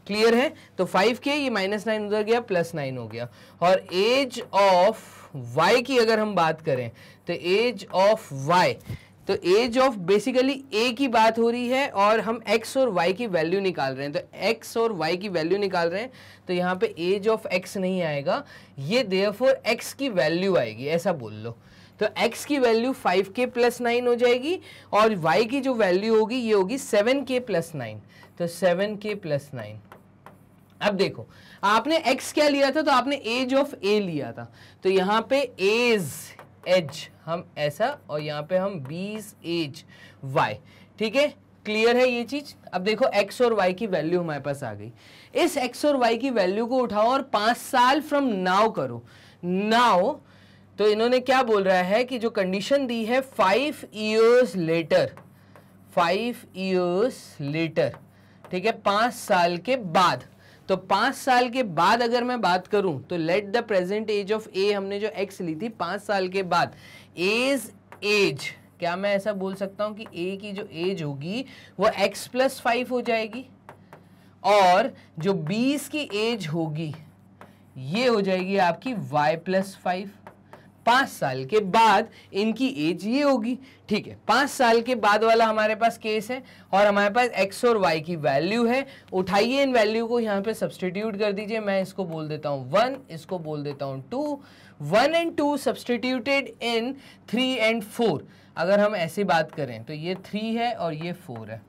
क्लियर है? तो 5k, ये -9 उधर गया, +9 हो गया। और एज ऑफ y की अगर हम बात करें तो एज ऑफ y, तो एज ऑफ बेसिकली a की बात हो रही है और हम x और y की वैल्यू निकाल रहे हैं, तो x और y की वैल्यू निकाल रहे हैं, तो यहाँ पे एज ऑफ x नहीं आएगा, ये देयरफॉर x की वैल्यू आएगी, ऐसा बोल लो। तो x की वैल्यू 5k + 9 हो जाएगी, और y की जो वैल्यू होगी ये होगी 7k + 9, तो 7k + 9। अब देखो आपने x क्या लिया था? तो आपने एज ऑफ a लिया था, तो यहाँ पे एज हम ऐसा, और यहाँ पे हम बीस एज y, ठीक है। क्लियर है ये चीज? अब देखो x और y की वैल्यू हमारे पास आ गई। इस x और y की वैल्यू को उठाओ और 5 साल फ्रॉम नाउ करो। नाउ तो इन्होंने क्या बोल रहा है कि जो कंडीशन दी है 5 years लेटर, 5 years लेटर, ठीक है, 5 साल के बाद। तो 5 साल के बाद अगर मैं बात करूं तो let the present age of A, हमने जो x ली थी 5 साल के बाद, एज, क्या मैं ऐसा बोल सकता हूं कि a की जो एज होगी वो x + 5 हो जाएगी, और जो 20 की एज होगी ये हो जाएगी आपकी y + 5। 5 साल के बाद इनकी एज ये होगी। ठीक है, 5 साल के बाद वाला हमारे पास केस है और हमारे पास x और y की वैल्यू है। उठाइए इन वैल्यू को यहाँ पे सब्सटीट्यूट कर दीजिए। मैं इसको बोल देता हूँ 1, इसको बोल देता हूँ 2। 1 and 2 सब्सटीट्यूटेड इन 3 and 4। अगर हम ऐसी बात करें तो ये 3 है और ये 4 है।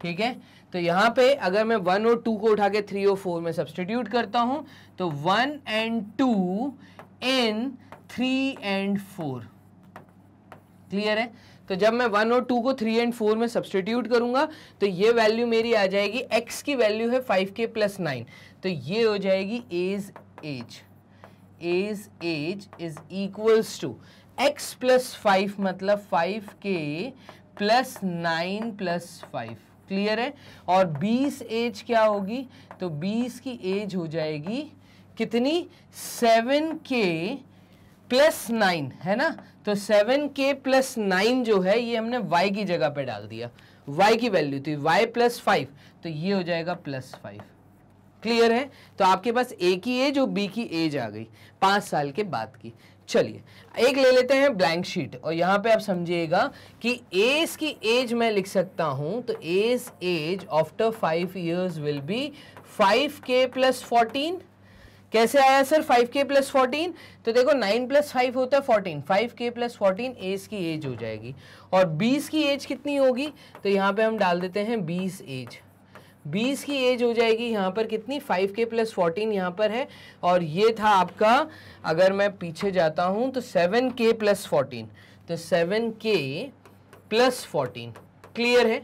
ठीक है, तो यहाँ पे अगर मैं 1 और 2 को उठा के 3 और 4 में सब्सटीट्यूट करता हूँ तो 1 and 2 इन 3 and 4। क्लियर है? तो जब मैं 1 और 2 को 3 and 4 में सब्सटीट्यूट करूंगा तो ये वैल्यू मेरी आ जाएगी, x की वैल्यू है 5k + 9, तो ये हो जाएगी age is equals to x + 5 मतलब 5k + 9 + 5। क्लियर है? और 20 एज क्या होगी? तो 20 की एज हो जाएगी कितनी? 7k + 9, है ना? तो 7k + 9 जो है ये हमने y की जगह पे डाल दिया। y की वैल्यू थी y + 5, तो ये हो जाएगा +5। क्लियर है? तो आपके पास a की एज और b की एज आ गई 5 साल के बाद की। चलिए एक ले लेते हैं ब्लैंक शीट और यहाँ पे आप समझिएगा कि एज की एज मैं लिख सकता हूं, तो age after 5 years will be 5k + 14। कैसे आया सर 5k + 14? तो देखो 9 + 5 होता है 14, 5k + 14 एज की एज हो जाएगी। और 20 की एज कितनी होगी? तो यहाँ पे हम डाल देते हैं 20 एज। 20 की एज हो जाएगी यहाँ पर कितनी? 5k + 14 यहाँ पर है और ये था आपका, अगर मैं पीछे जाता हूँ तो 7k + 14, तो 7k + 14। क्लियर है?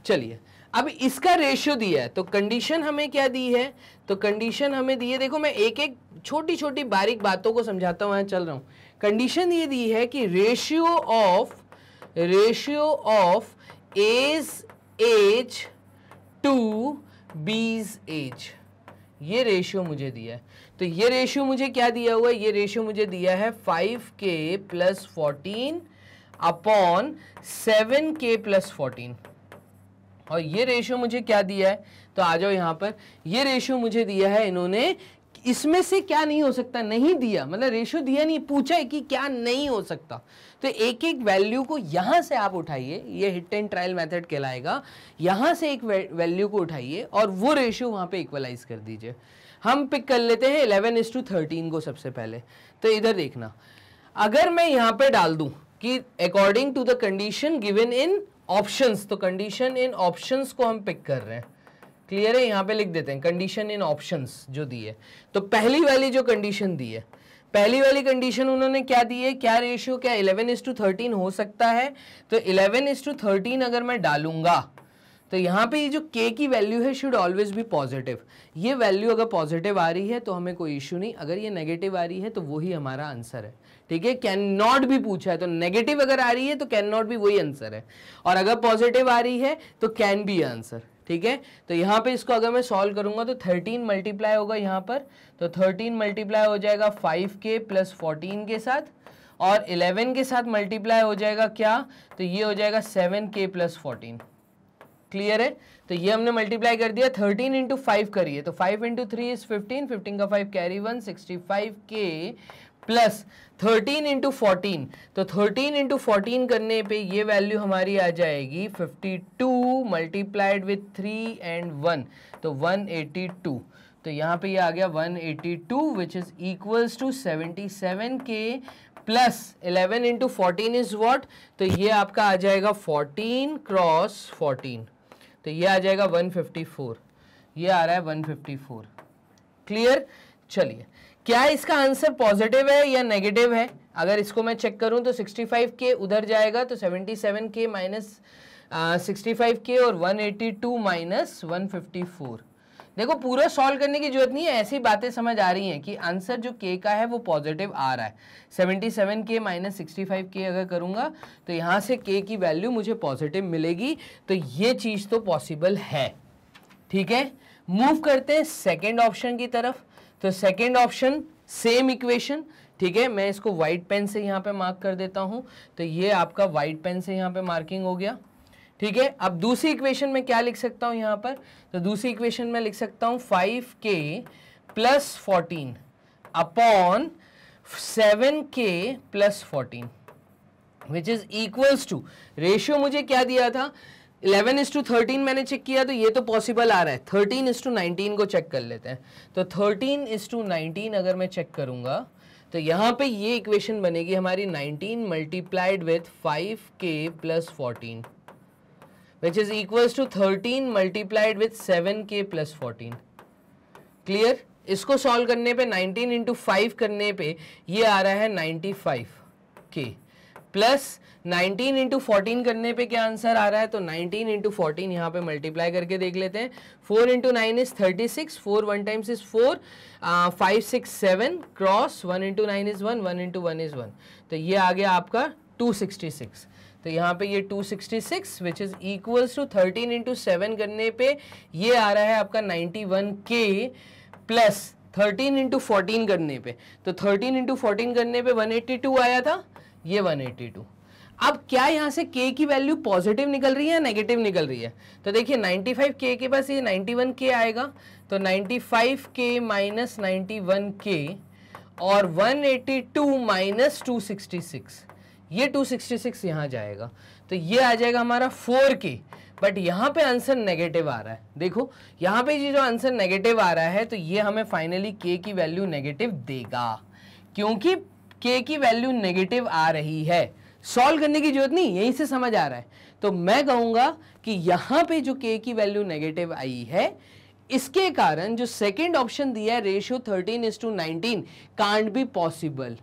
चलिए अब इसका रेशियो दिया है तो कंडीशन हमें क्या दी है? तो कंडीशन हमें दी है, देखो मैं एक एक छोटी छोटी बारीक बातों को समझाता हुआ चल रहा हूँ। कंडीशन ये दी है कि रेशियो ऑफ एज टू बीज एज, ये रेशियो मुझे दिया है। तो ये रेशियो मुझे क्या दिया हुआ है? ये रेशियो मुझे दिया है 5k + 14 अपॉन 7k + 14। और ये रेशियो मुझे क्या दिया है? तो आ जाओ यहाँ पर, ये रेशियो मुझे दिया है इन्होंने, इसमें से क्या नहीं हो सकता? नहीं दिया, मतलब रेशियो दिया नहीं, पूछा है कि क्या नहीं हो सकता। तो एक एक वैल्यू को यहां से आप उठाइए, ये हिट एंड ट्रायल मेथड कहलाएगा। यहां से एक वैल्यू को उठाइए और वो रेशियो वहां पे इक्वलाइज कर दीजिए। हम पिक कर लेते हैं 11:13 को सबसे पहले। तो इधर देखना, अगर मैं यहां पे डाल दूं कि according to the condition given in options, तो कंडीशन इन ऑप्शंस को हम पिक कर रहे हैं। क्लियर है? यहाँ पे लिख देते हैं कंडीशन इन ऑप्शंस जो दी है। तो पहली वाली जो कंडीशन दी है, पहली वाली कंडीशन उन्होंने क्या दी है? क्या रेशियो, क्या 11:13 हो सकता है? तो 11:13 अगर मैं डालूंगा तो यहाँ पे ये जो k की वैल्यू है शुड ऑलवेज बी पॉजिटिव। ये वैल्यू अगर पॉजिटिव आ रही है तो हमें कोई इश्यू नहीं, अगर ये नेगेटिव आ रही है तो वही हमारा आंसर है। ठीक है, कैन नॉट भी पूछा है तो नेगेटिव अगर आ रही है तो कैन नॉट भी वही आंसर है, और अगर पॉजिटिव आ रही है तो कैन बी आंसर। ठीक है, तो यहाँ पे इसको अगर मैं सॉल्व करूंगा तो 13 मल्टीप्लाई होगा यहाँ पर, तो 13 मल्टीप्लाई हो जाएगा 5k + 14 के साथ, और 11 के साथ मल्टीप्लाई हो जाएगा क्या? तो ये हो जाएगा 7k + 14। क्लियर है? तो ये हमने मल्टीप्लाई कर दिया। 13 × 5 करिए तो 5 × 3 इज 15, 15 का 5 कैरी 1, 65k प्लस 13 × 14, तो 13 × 14 करने पे ये वैल्यू हमारी आ जाएगी 52 मल्टीप्लाइड विथ 3 and 1, तो 182। तो यहाँ पे ये आ गया 182 which is equals to 77k plus 11 × 14 is what? तो ये आपका आ जाएगा 14 × 14, तो ये आ जाएगा 154, ये आ रहा है 154। क्लियर? चलिए, क्या इसका आंसर पॉजिटिव है या नेगेटिव है? अगर इसको मैं चेक करूं तो 65k उधर जाएगा तो 77k माइनस 65k और 182 माइनस 154। देखो पूरा सॉल्व करने की जरूरत नहीं है, ऐसी बातें समझ आ रही हैं कि आंसर जो k का है वो पॉजिटिव आ रहा है। 77k माइनस 65k अगर करूंगा तो यहाँ से k की वैल्यू मुझे पॉजिटिव मिलेगी, तो ये चीज़ तो पॉसिबल है। ठीक है, मूव करते हैं सेकेंड ऑप्शन की तरफ। तो सेकेंड ऑप्शन सेम इक्वेशन। ठीक है, मैं इसको व्हाइट पेन से यहाँ पे मार्क कर देता हूँ, तो ये आपका व्हाइट पेन से यहाँ पे मार्किंग हो गया। ठीक है, अब दूसरी इक्वेशन में क्या लिख सकता हूँ यहाँ पर? तो दूसरी इक्वेशन में लिख सकता हूँ 5k + 14 upon 7k plus 14 which is equals to, ratio मुझे क्या दिया था 11:13 मैंने चेक किया तो ये तो पॉसिबल आ रहा है, 13:19 को चेक कर लेते हैं। तो 13:19 अगर मैं चेक करूंगा तो यहां पे ये इक्वेशन बनेगी हमारी 19 multiplied with 5k plus 14 which is equals to 13 multiplied with 7k plus 14। Clear? इसको सॉल्व करने पे 19 इंटू 5 करने पे ये आ रहा है 95k प्लस 19 इंटू 14 करने पे क्या आंसर आ रहा है, तो 19 इंटू 14 यहाँ पे मल्टीप्लाई करके देख लेते हैं। 4 into 9 is 36, 4 1 times is 4, 5 6 7 cross 1 into 9 is 1, 1 into 1 is 1, तो ये आ गया आपका 266। तो यहाँ पे ये 266 which is equals to 13 into 7 करने पे ये आ रहा है आपका 91k प्लस 13 इंटू 14 करने पे, तो 13 इंटू 14 करने पे 182 आया था, ये 182। अब क्या यहाँ से k की वैल्यू पॉजिटिव निकल रही है या नेगेटिव निकल रही है, तो देखिए 95k के पास ये 91k आएगा, तो 95k माइनस 91k और 182 माइनस 266, ये 266 यहाँ जाएगा, तो ये आ जाएगा हमारा 4k। बट यहाँ पे आंसर नेगेटिव आ रहा है, देखो यहाँ पे ये जो आंसर नेगेटिव आ रहा है तो ये हमें फाइनली k की वैल्यू नेगेटिव देगा, क्योंकि k की वैल्यू नेगेटिव आ रही है। सॉल्व करने की जरूरत नहीं, यहीं से समझ आ रहा है। तो मैं कहूंगा कि यहाँ पे जो k की वैल्यू नेगेटिव आई है, इसके कारण जो सेकेंड ऑप्शन दिया है रेशियो 13:19 कांट बी पॉसिबल।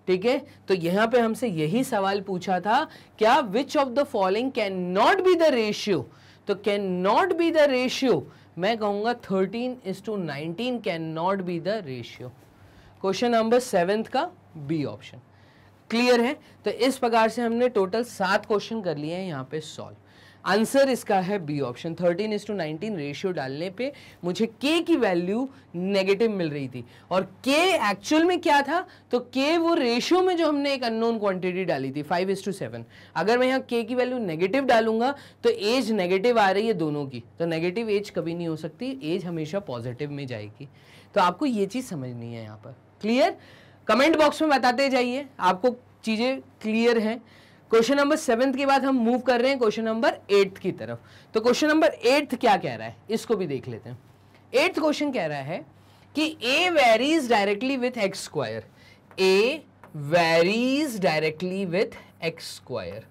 ठीक है, तो यहाँ पे हमसे यही सवाल पूछा था, क्या which of the following can not be the ratio, तो can not be the ratio, मैं कहूंगा 13:19 can not be the ratio. Question number 7 का बी ऑप्शन। क्लियर है? तो इस प्रकार से हमने टोटल 7 क्वेश्चन कर लिए हैं यहाँ पे सॉल्व। आंसर इसका है बी ऑप्शन। 13:19 रेशियो डालने पे मुझे k की वैल्यू नेगेटिव मिल रही थी, और k एक्चुअल में क्या था, तो k वो रेशियो में जो हमने एक अननोन क्वांटिटी डाली थी 5:7। अगर मैं यहाँ k की वैल्यू नेगेटिव डालूंगा तो एज नेगेटिव आ रही है दोनों की, तो नेगेटिव एज कभी नहीं हो सकती, एज हमेशा पॉजिटिव में जाएगी। तो आपको ये चीज समझनी है यहाँ पर। क्लियर? कमेंट बॉक्स में बताते जाइए आपको चीजें क्लियर हैं। क्वेश्चन नंबर 7 के बाद हम मूव कर रहे हैं क्वेश्चन नंबर 8 की तरफ। तो क्वेश्चन नंबर 8 क्या कह रहा है, इसको भी देख लेते हैं। 8th क्वेश्चन कह रहा है कि a varies directly with x square, a varies directly with x square.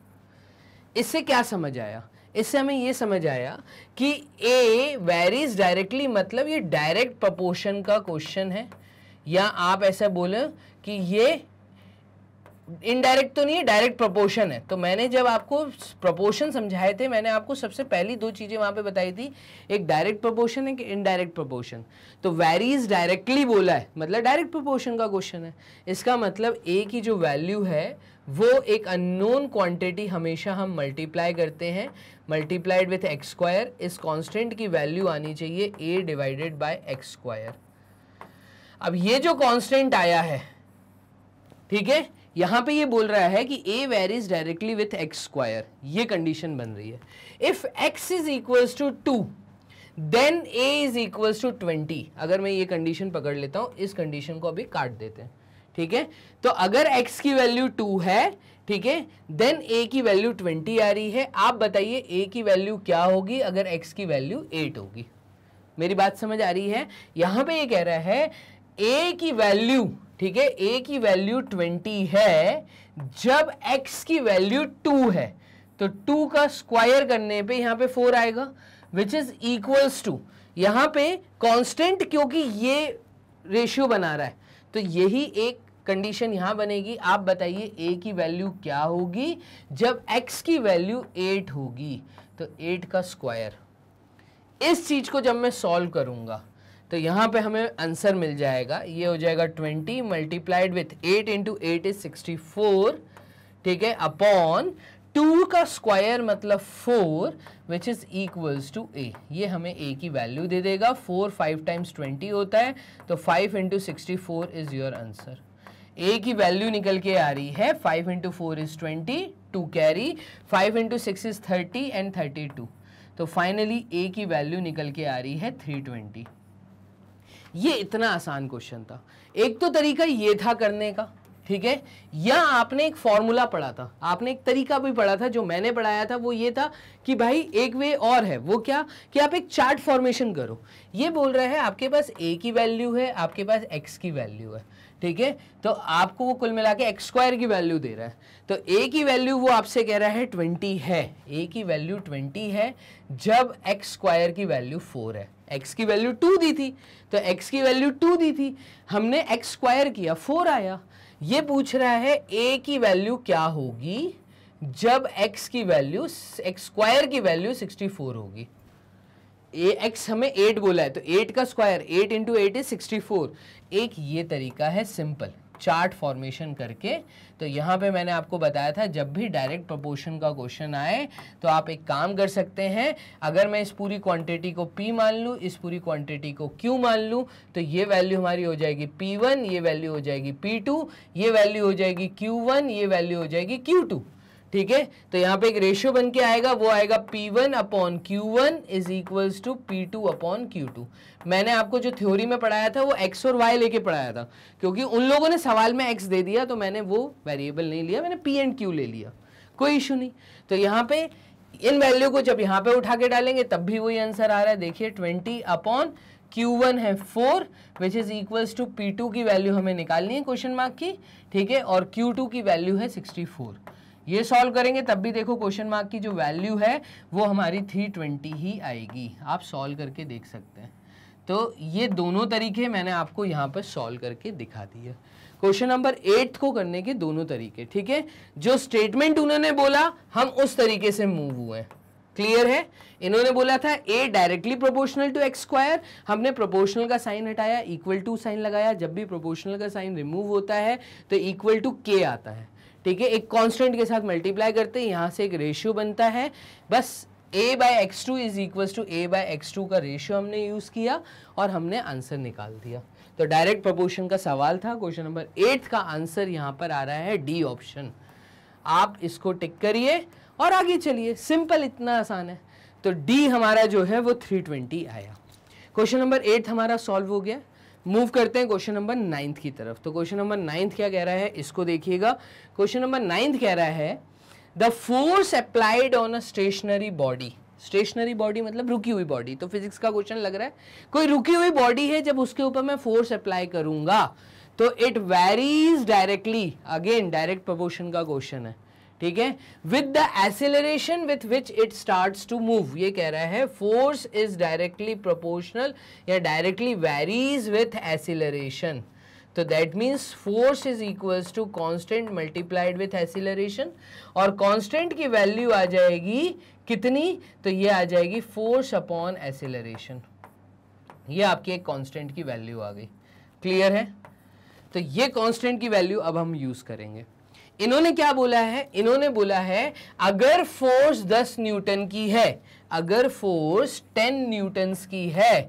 इससे क्या समझ आया? इससे हमें यह समझ आया कि a वेरीज डायरेक्टली मतलब ये डायरेक्ट प्रोपोर्शन का क्वेश्चन है, या आप ऐसा बोले कि ये इनडायरेक्ट तो नहीं है, डायरेक्ट प्रोपोर्शन है। तो मैंने जब आपको प्रोपोर्शन समझाए थे, मैंने आपको सबसे पहली 2 चीजें वहां पे बताई थी, एक डायरेक्ट प्रोपोर्शन, एक इनडायरेक्ट प्रोपोर्शन। तो वेरीज डायरेक्टली बोला है मतलब डायरेक्ट प्रोपोर्शन का क्वेश्चन है। इसका मतलब a की जो वैल्यू है वो एक अननोन क्वांटिटी हमेशा हम मल्टीप्लाई करते हैं, मल्टीप्लाइड विथ एक्स स्क्वायर। इस कॉन्स्टेंट की वैल्यू आनी चाहिए a divided by x square. अब ये जो कांस्टेंट आया है, ठीक है, यहां पे ये बोल रहा है कि a varies directly with x square, ये कंडीशन बन रही है। If x is equals to 2 then a is equals to 20। अगर मैं ये कंडीशन पकड़ लेता हूं, इस कंडीशन को अभी काट देते हैं, ठीक है। तो अगर x की वैल्यू 2 है, ठीक है, देन a की वैल्यू 20 आ रही है। आप बताइए a की वैल्यू क्या होगी अगर x की वैल्यू 8 होगी? मेरी बात समझ आ रही है? यहां पे ये कह रहा है a की वैल्यू, ठीक है, a की वैल्यू 20 है जब x की वैल्यू 2 है, तो 2 का स्क्वायर करने पे यहां पे 4 आएगा, विच इज इक्वल्स टू, यहां पे कांस्टेंट क्योंकि ये रेशियो बना रहा है, तो यही एक कंडीशन यहां बनेगी। आप बताइए a की वैल्यू क्या होगी जब x की वैल्यू 8 होगी? तो 8 का स्क्वायर। इस चीज को जब मैं सॉल्व करूंगा तो यहां पे हमें आंसर मिल जाएगा, ये हो जाएगा 20 मल्टीप्लाइड विथ 8 इंटू 8 इज 64, ठीक है, अपॉन 2 का स्क्वायर मतलब 4 which is equals to a। ये हमें a की वैल्यू दे देगा। 4 5 टाइम्स 20 होता है, तो 5 into 64 is your answer. a की वैल्यू निकल के आ रही है 5 into 4 is 20, 2 carry, 5 into 6 is 30 and 32। तो फाइनली a की वैल्यू निकल के आ रही है 320। ये इतना आसान क्वेश्चन था। एक तो तरीका ये था करने का, ठीक है, या आपने एक फॉर्मूला पढ़ा था, आपने एक तरीका भी पढ़ा था, जो मैंने पढ़ाया था वो ये था कि भाई एक वे और है, वो क्या कि आप एक चार्ट फॉर्मेशन करो। ये बोल रहा है आपके पास a की वैल्यू है, आपके पास x की वैल्यू है, ठीक है, तो आपको वो कुल मिला के x स्क्वायर की वैल्यू दे रहा है। तो a की वैल्यू वो आपसे कह रहा है 20 है, a की वैल्यू 20 है जब x स्क्वायर की वैल्यू 4 है। x की वैल्यू 2 दी थी, तो x की वैल्यू 2 दी थी, हमने x स्क्वायर किया 4 आया। ये पूछ रहा है a की वैल्यू क्या होगी जब x की वैल्यू x स्क्वायर की वैल्यू 64 होगी। x हमें 8 बोला है, तो 8 का स्क्वायर 8 इंटू 8 इज 64। एक ये तरीका है सिंपल चार्ट फॉर्मेशन करके। तो यहाँ पे मैंने आपको बताया था जब भी डायरेक्ट प्रोपोर्शन का क्वेश्चन आए तो आप एक काम कर सकते हैं, अगर मैं इस पूरी क्वांटिटी को P मान लूँ, इस पूरी क्वांटिटी को Q मान लूँ, तो ये वैल्यू हमारी हो जाएगी P1, ये वैल्यू हो जाएगी P2, ये वैल्यू हो जाएगी Q1, ये वैल्यू हो जाएगी Q2, ठीक है। तो यहाँ पे एक रेशियो बन के आएगा, वो आएगा P1 upon Q1 is equals to P2 upon Q2। मैंने आपको जो थ्योरी में पढ़ाया था वो x और y लेके पढ़ाया था, क्योंकि उन लोगों ने सवाल में x दे दिया तो मैंने वो वेरिएबल नहीं लिया, मैंने P एंड Q ले लिया, कोई इशू नहीं। तो यहाँ पे इन वैल्यू को जब यहाँ पे उठा के डालेंगे तब भी वही आंसर आ रहा है। देखिए 20 अपॉन Q1 है 4 which is equals to P2 की वैल्यू हमें निकालनी है क्वेश्चन मार्क की, ठीक है, और Q2 की वैल्यू है 64। ये सॉल्व करेंगे तब भी देखो क्वेश्चन मार्क की जो वैल्यू है वो हमारी 320 ही आएगी। आप सॉल्व करके देख सकते हैं। तो ये दोनों तरीके मैंने आपको यहाँ पर सॉल्व करके दिखा दिए। क्वेश्चन नंबर 8 को करने के दोनों तरीके, ठीक है, जो स्टेटमेंट उन्होंने बोला हम उस तरीके से मूव हुए। क्लियर है? इन्होंने बोला था a directly proportional to x square, हमने प्रोपोर्शनल का साइन हटाया, इक्वल टू साइन लगाया। जब भी प्रोपोर्शनल का साइन रिमूव होता है तो इक्वल टू k आता है, ठीक है, एक कांस्टेंट के साथ मल्टीप्लाई करते हैं, यहाँ से एक रेशियो बनता है। बस a by x2 is equal to a by x2 का रेशियो हमने यूज किया और हमने आंसर निकाल दिया। तो डायरेक्ट प्रोपोर्शन का सवाल था। क्वेश्चन नंबर 8 का आंसर यहाँ पर आ रहा है डी ऑप्शन। आप इसको टिक करिए और आगे चलिए, सिंपल, इतना आसान है। तो डी हमारा जो है वो 320 आया। क्वेश्चन नंबर 8 हमारा सॉल्व हो गया। मूव करते हैं क्वेश्चन नंबर 9 की तरफ। तो क्वेश्चन नंबर 9 क्या कह रहा है, इसको देखिएगा। क्वेश्चन नंबर 9 कह रहा है the force applied on a stationary body. Stationary body मतलब रुकी हुई बॉडी, तो फिजिक्स का क्वेश्चन लग रहा है। कोई रुकी हुई बॉडी है, जब उसके ऊपर मैं फोर्स अप्लाई करूंगा तो it varies directly, again direct proportion का क्वेश्चन है, ठीक है, with the acceleration with which it starts to move. ये कह रहा है फोर्स इज डायरेक्टली प्रोपोर्शनल या डायरेक्टली वेरीज विथ एक्सेलरेशन। तो that means force is equals to constant multiplied with acceleration, और कांस्टेंट की वैल्यू आ जाएगी कितनी, तो ये आ जाएगी फोर्स अपॉन एक्सेलरेशन। ये आपकी एक कांस्टेंट की वैल्यू आ गई। क्लियर है? तो ये कांस्टेंट की वैल्यू अब हम यूज करेंगे। इन्होंने क्या बोला है, इन्होंने बोला है अगर फोर्स 10 न्यूटन की है, अगर फोर्स 10 न्यूटन्स की है,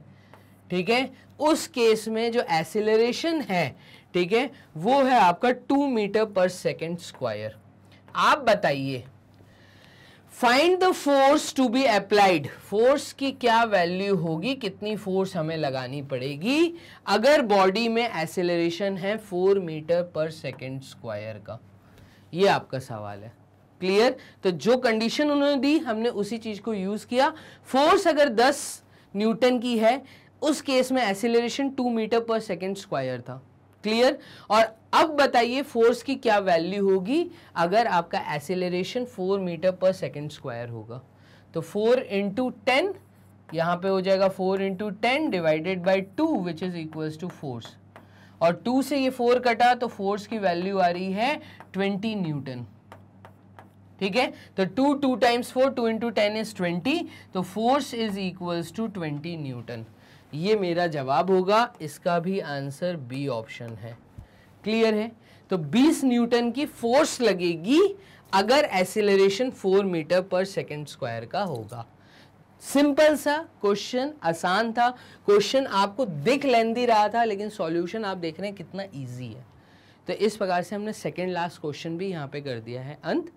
ठीक है, उस केस में जो एक्सेलरेशन है, ठीक है, वो है आपका 2 मीटर पर सेकेंड स्क्वायर। आप बताइए find the force to be applied. Force की क्या वैल्यू होगी, कितनी फोर्स हमें लगानी पड़ेगी अगर बॉडी में एक्सेलरेशन है 4 मीटर पर सेकेंड स्क्वायर का। ये आपका सवाल है। क्लियर? तो जो कंडीशन उन्होंने दी हमने उसी चीज को यूज किया। फोर्स अगर 10 न्यूटन की है, उस केस में एक्सेलरेशन 2 मीटर पर सेकेंड स्क्वायर था। क्लियर? और अब बताइए फोर्स की क्या वैल्यू होगी अगर आपका एक्सेलरेशन 4 मीटर पर सेकेंड स्क्वायर होगा। तो 4 इंटू 10, यहाँ पे हो जाएगा 4 into 10 divided by 2 which is equals to force, और 2 से ये 4 कटा तो फोर्स की वैल्यू आ रही है 20 न्यूटन। ठीक है, तो 2 टाइम्स 4, 2 इंटू 10 इज 20, तो force is equals to 20 newton. ये मेरा जवाब होगा, इसका भी आंसर बी ऑप्शन है। क्लियर है? तो 20 न्यूटन की फोर्स लगेगी अगर एक्सेलरेशन 4 मीटर पर सेकेंड स्क्वायर का होगा। सिंपल सा क्वेश्चन, आसान था क्वेश्चन, आपको दिख लेंदी रहा था लेकिन सॉल्यूशन आप देख रहे हैं कितना इजी है। तो इस प्रकार से हमने सेकेंड लास्ट क्वेश्चन भी यहाँ पे कर दिया है अंत।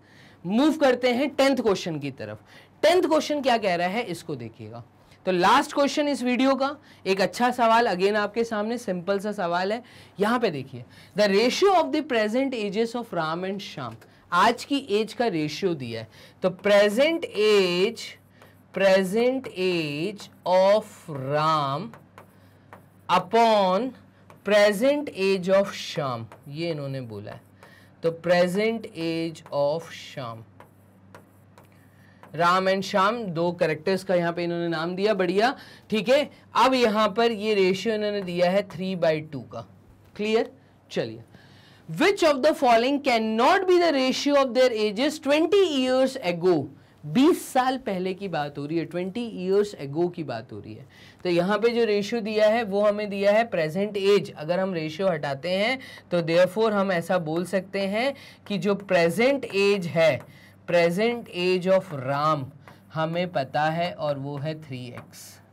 मूव करते हैं 10th क्वेश्चन की तरफ। 10th क्वेश्चन क्या कह रहा है इसको देखिएगा। तो लास्ट क्वेश्चन इस वीडियो का, एक अच्छा सवाल अगेन आपके सामने, सिंपल सा सवाल है। यहां पे देखिए, the ratio of the present ages of Ram and Shyam, आज की एज का रेशियो दिया है। तो present age of Ram upon present age of Shyam, ये इन्होंने बोला है। तो present age of Shyam, Ram and Shyam दो कैरेक्टर्स का यहां पे इन्होंने नाम दिया, बढ़िया, ठीक है। अब यहां पर ये रेशियो इन्होंने दिया है 3/2 का, क्लियर। चलिए, विच of the following can not be the ratio of their edges 20 years एगो, 20 साल पहले की बात हो रही है, 20 ईयर्स एगो की बात हो रही है। तो यहाँ पे जो रेशियो दिया है वो हमें दिया है प्रेजेंट एज। अगर हम रेशियो हटाते हैं तो देयरफॉर हम ऐसा बोल सकते हैं कि जो प्रेजेंट एज है, प्रेजेंट एज ऑफ राम हमें पता है और वो है 3x।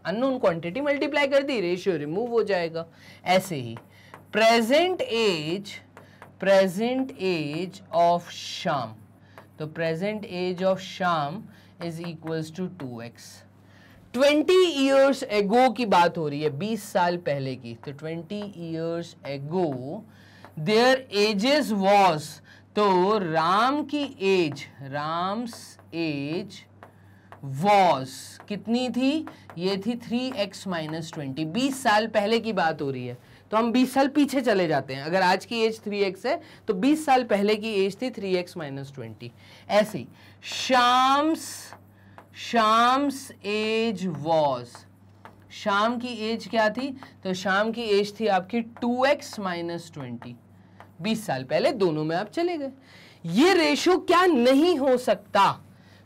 अननोन क्वांटिटी मल्टीप्लाई कर दी, रेशियो रिमूव हो जाएगा। ऐसे ही प्रेजेंट एज ऑफ श्याम, तो present age of Shyam is equals to 2x। 20 years ago की बात हो रही है, 20 साल पहले की। तो 20 ईयर्स एगो देयर एजेस वॉज, तो राम्स एज वॉज कितनी थी, ये थी 3x - 20। 20 साल पहले की बात हो रही है, तो हम 20 साल पीछे चले जाते हैं। अगर आज की एज 3x है तो 20 साल पहले की एज थी 3x - 20। ऐसे ही शाम्स एज वॉज, शाम की एज क्या थी, तो शाम की एज थी आपकी 2x - 20। 20 साल पहले, दोनों में आप चले गए। ये रेशो क्या नहीं हो सकता,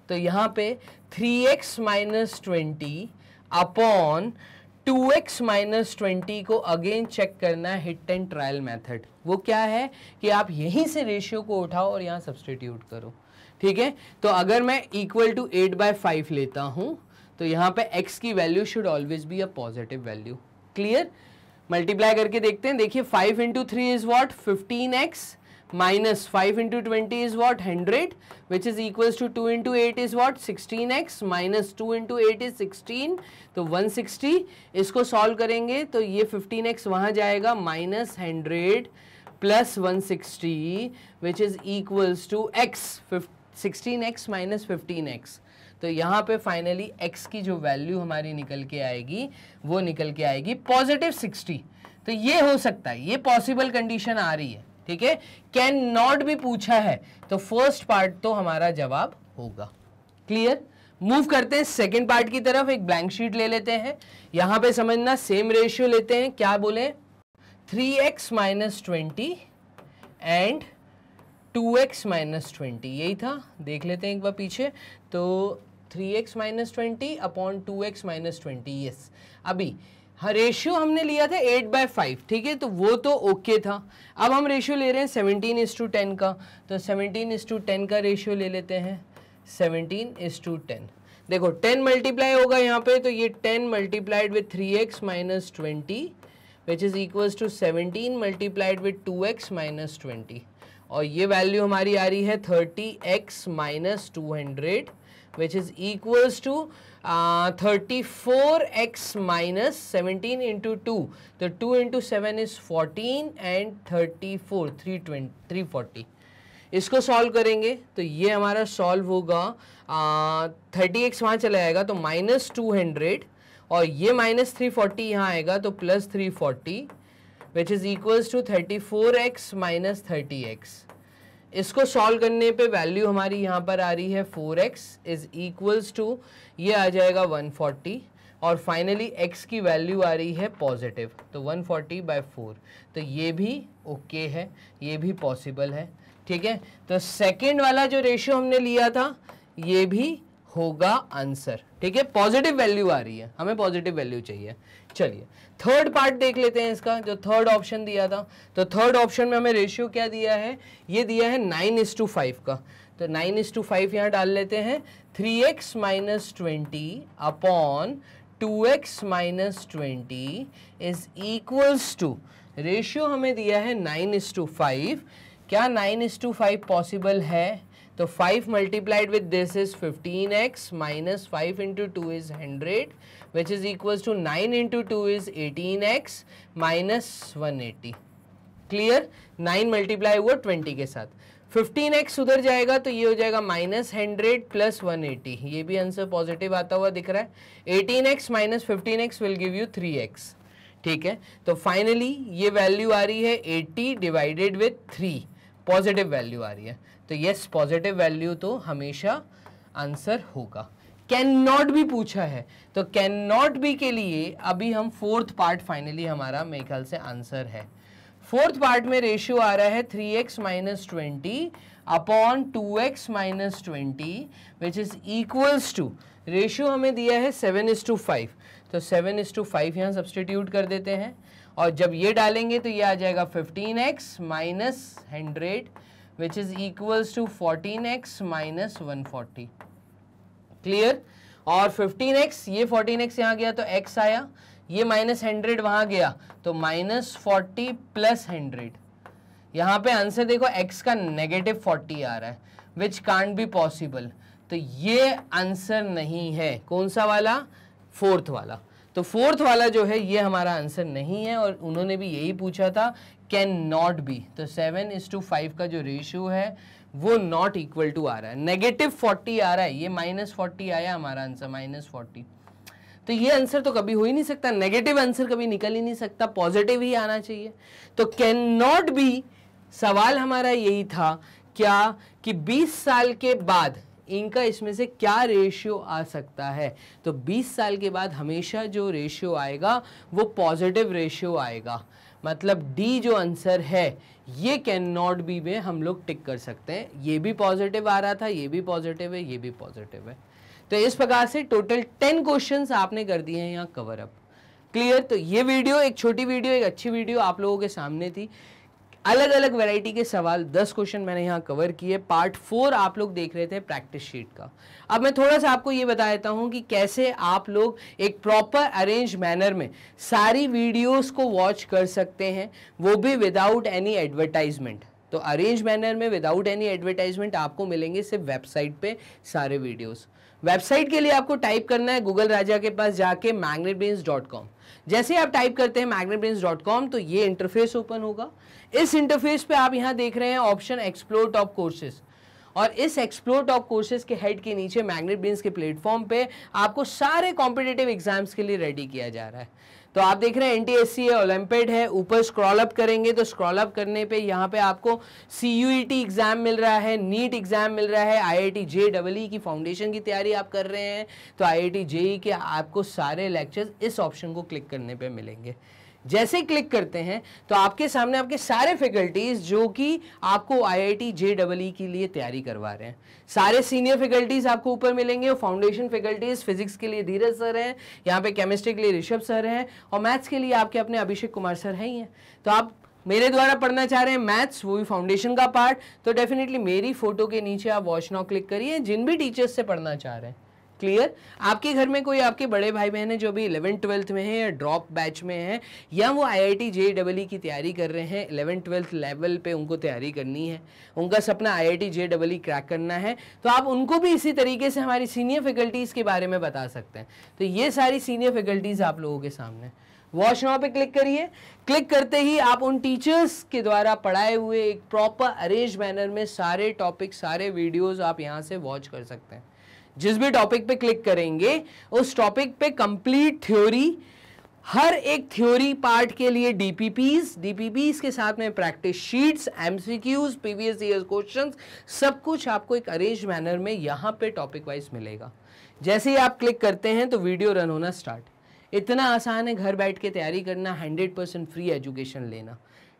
तो यहां पे 3x - 20 अपॉन 2x - 20 को अगेन चेक करना है, हिट एंड ट्रायल मेथड। वो क्या है कि आप यहीं से रेशियो को उठाओ और यहां सब्स्टिट्यूट करो, ठीक है। तो अगर मैं इक्वल टू 8/5 लेता हूं तो यहां पे x की value should always be a positive value, clear. Multiply करके देखते हैं, देखिए 5 × 3 is what, 15x, minus 5 × 20 is what, 100, which is equals to 2 × 8 is what, 16x, minus 2 × 8 is 16, तो 160। इसको सॉल्व करेंगे तो ये 15x वहाँ जाएगा, minus 100 plus 160 which is equals to x, 16x minus 15x। तो यहाँ पे फाइनली x की जो वैल्यू हमारी निकल के आएगी वो निकल के आएगी +60। तो ये हो सकता है, ये पॉसिबल कंडीशन आ रही है, ठीक है। कैन नॉट भी पूछा है तो फर्स्ट पार्ट तो हमारा जवाब होगा, क्लियर। मूव करते हैं सेकंड पार्ट की तरफ, एक ब्लैंक शीट ले लेते हैं। यहां पे समझना, सेम रेशियो लेते हैं, क्या बोले, 3x - 20 एंड 2x - 20, यही था। देख लेते हैं एक बार पीछे, तो 3x - 20 अपॉन 2x - 20, यस। अभी हाँ, रेशियो हमने लिया था 8/5, ठीक है, तो वो तो ओके था। अब हम रेशियो ले रहे हैं 17:10 का, तो 17:10 का रेशियो ले लेते हैं, 17:10। देखो 10 मल्टीप्लाई होगा यहाँ पे, तो ये 10 multiplied with 3x - 20 which is equals to 17 multiplied with 2x - 20, और ये वैल्यू हमारी आ रही है 30x - 200 which is equals to 34x minus 17 into 2, तो 2 into 7 is 14 and 34, 340। इसको सॉल्व करेंगे तो ये हमारा सॉल्व होगा, 30x वहाँ चला जाएगा तो -200, और ये -340 यहाँ आएगा तो +340 which is equals to 34x minus 30x। इसको सॉल्व करने पे वैल्यू हमारी यहाँ पर आ रही है 4x इज इक्वल्स टू, ये आ जाएगा 140, और फाइनली x की वैल्यू आ रही है पॉजिटिव, तो 140/4। तो ये भी ओके है, ये भी पॉसिबल है, ठीक है। तो सेकेंड वाला जो रेशियो हमने लिया था ये भी होगा आंसर, ठीक है। पॉजिटिव वैल्यू आ रही है, हमें पॉजिटिव वैल्यू चाहिए। चलिए थर्ड पार्ट देख लेते हैं इसका, जो थर्ड ऑप्शन दिया था। तो थर्ड ऑप्शन में हमें रेशियो क्या दिया है, ये दिया है 9:5 का, तो 9:5 यहाँ डाल लेते हैं। 3x - 20 upon 2x - 20 is equals to, ratio हमें दिया है 9:5। क्या 9:5 पॉसिबल है, तो 5 multiplied with this is 15x minus 5 into 2 is 100 which is equals to 9 into 2 is 18x minus 180. Clear. 9 multiply हुआ 20 के साथ, 15x उधर जाएगा तो ये हो जाएगा माइनस 100 प्लस 180. ये भी आंसर पॉजिटिव आता हुआ दिख रहा है. 18x minus 15x will give you 3x. ठीक है, तो फाइनली ये वैल्यू आ रही है 80 डिवाइडेड विथ 3, पॉजिटिव वैल्यू आ रही है. तो यस, पॉजिटिव वैल्यू तो हमेशा आंसर होगा. कैन नॉट बी पूछा है, तो कैन नॉट बी के लिए अभी हम फोर्थ पार्ट फाइनली हमारा मेरे ख्याल से आंसर है. फोर्थ पार्ट में रेशियो आ रहा है 3x minus 20 upon 2x minus 20 which is equals to, ratio हमें दिया है 7:5, तो 7:5 यहाँ सब्सटीट्यूट कर देते हैं और जब ये डालेंगे तो ये आ जाएगा 15x minus 100 which is equals to 14x minus 140. Clear. और 15x, ये 14x यहाँ गया तो x आया, ये माइनस 100 वहां गया तो माइनस 40 प्लस 100. यहाँ पे आंसर देखो x का नेगेटिव 40 आ रहा है विच कांट बी पॉसिबल. तो ये आंसर नहीं है. कौन सा वाला? फोर्थ वाला. तो फोर्थ वाला जो है ये हमारा आंसर नहीं है और उन्होंने भी यही पूछा था, कैन नॉट बी. तो 7:5 का जो रेशियो है वो नॉट इक्वल टू आ रहा है, नेगेटिव 40 आ रहा है, ये माइनस 40 आया हमारा आंसर, माइनस 40. तो ये आंसर तो कभी हो ही नहीं सकता, नेगेटिव आंसर कभी निकल ही नहीं सकता, पॉजिटिव ही आना चाहिए. तो कैन नॉट बी, सवाल हमारा यही था क्या कि 20 साल के बाद इनका इसमें से क्या रेशियो आ सकता है. तो 20 साल के बाद हमेशा जो रेशियो आएगा वो पॉजिटिव रेशियो आएगा. मतलब डी जो आंसर है ये कैन नॉट बी में हम लोग टिक कर सकते हैं. ये भी पॉजिटिव आ रहा था, ये भी पॉजिटिव है, ये भी पॉजिटिव है. तो इस प्रकार से टोटल 10 क्वेश्चंस आपने कर दिए हैं यहाँ कवर अप. क्लियर. तो ये वीडियो एक छोटी वीडियो, एक अच्छी वीडियो आप लोगों के सामने थी. अलग अलग वैरायटी के सवाल 10 क्वेश्चन मैंने यहाँ कवर किए. पार्ट 4 आप लोग देख रहे थे प्रैक्टिस शीट का. अब मैं थोड़ा सा आपको ये बता देता हूँ कि कैसे आप लोग एक प्रॉपर अरेंज मैनर में सारी वीडियोस को वॉच कर सकते हैं, वो भी विदाउट एनी एडवर्टाइजमेंट. तो अरेंज मैनर में विदाउट एनी एडवर्टाइजमेंट आपको मिलेंगे सिर्फ वेबसाइट पे सारे वीडियोस. वेबसाइट के लिए आपको टाइप करना है गूगल राजा के पास जाके magnetbrains.com. जैसे आप टाइप करते हैं magnetbrains.com तो ये इंटरफेस ओपन होगा. इस इंटरफेस पे आप यहाँ देख रहे हैं ऑप्शन एक्सप्लोर टॉप कोर्सेज, और इस एक्सप्लोर टॉप कोर्सेज के हेड के नीचे मैग्नेटब्रेन्स के प्लेटफॉर्म पे आपको सारे कॉम्पिटिटिव एग्जाम्स के लिए रेडी किया जा रहा है. तो आप देख रहे हैं NTSC है, ओलंपिड है. ऊपर स्क्रॉल अप करेंगे तो स्क्रॉल अप करने पे यहाँ पे आपको CUET एग्जाम मिल रहा है, नीट एग्जाम मिल रहा है, IIT JEE की फाउंडेशन की तैयारी आप कर रहे हैं तो IIT JEE के आपको सारे लेक्चर्स इस ऑप्शन को क्लिक करने पे मिलेंगे. जैसे क्लिक करते हैं तो आपके सामने आपके सारे फैकल्टीज जो कि आपको IIT JEE के लिए तैयारी करवा रहे हैं, सारे सीनियर फैकल्टीज आपको ऊपर मिलेंगे. और फाउंडेशन फैकल्टीज फिजिक्स के लिए धीरज सर हैं, यहाँ पे केमिस्ट्री के लिए ऋषभ सर हैं, और मैथ्स के लिए आपके अपने अभिषेक कुमार सर हैं ही हैं. तो आप मेरे द्वारा पढ़ना चाह रहे हैं मैथ्स, वो भी फाउंडेशन का पार्ट, तो डेफिनेटली मेरी फोटो के नीचे आप वॉच नाउ क्लिक करिए जिन भी टीचर्स से पढ़ना चाह रहे हैं. क्लियर. आपके घर में कोई आपके बड़े भाई बहन है जो भी 11th-12th में है या ड्रॉप बैच में है, या वो IIT JEE की तैयारी कर रहे हैं, 11th-12th लेवल पे उनको तैयारी करनी है, उनका सपना IIT JEE क्रैक करना है, तो आप उनको भी इसी तरीके से हमारी सीनियर फैकल्टीज़ के बारे में बता सकते हैं. तो ये सारी सीनियर फैकल्टीज़ आप लोगों के सामने. वॉच नाउ पे क्लिक करिए. क्लिक करते ही आप उन टीचर्स के द्वारा पढ़ाए हुए एक प्रॉपर अरेंज मैनर में सारे टॉपिक, सारे वीडियोज़ आप यहाँ से वॉच कर सकते हैं. जिस भी टॉपिक पे क्लिक करेंगे उस टॉपिक पे कंप्लीट थ्योरी, हर एक थ्योरी पार्ट के लिए डीपीपीज के साथ में practice sheets, MCQs, previous year questions, सब कुछ आपको एक अरेंज मैनर में यहाँ पे टॉपिक वाइज मिलेगा. जैसे ही आप क्लिक करते हैं तो वीडियो रन होना स्टार्ट. इतना आसान है घर बैठ के तैयारी करना, 100% फ्री एजुकेशन लेना.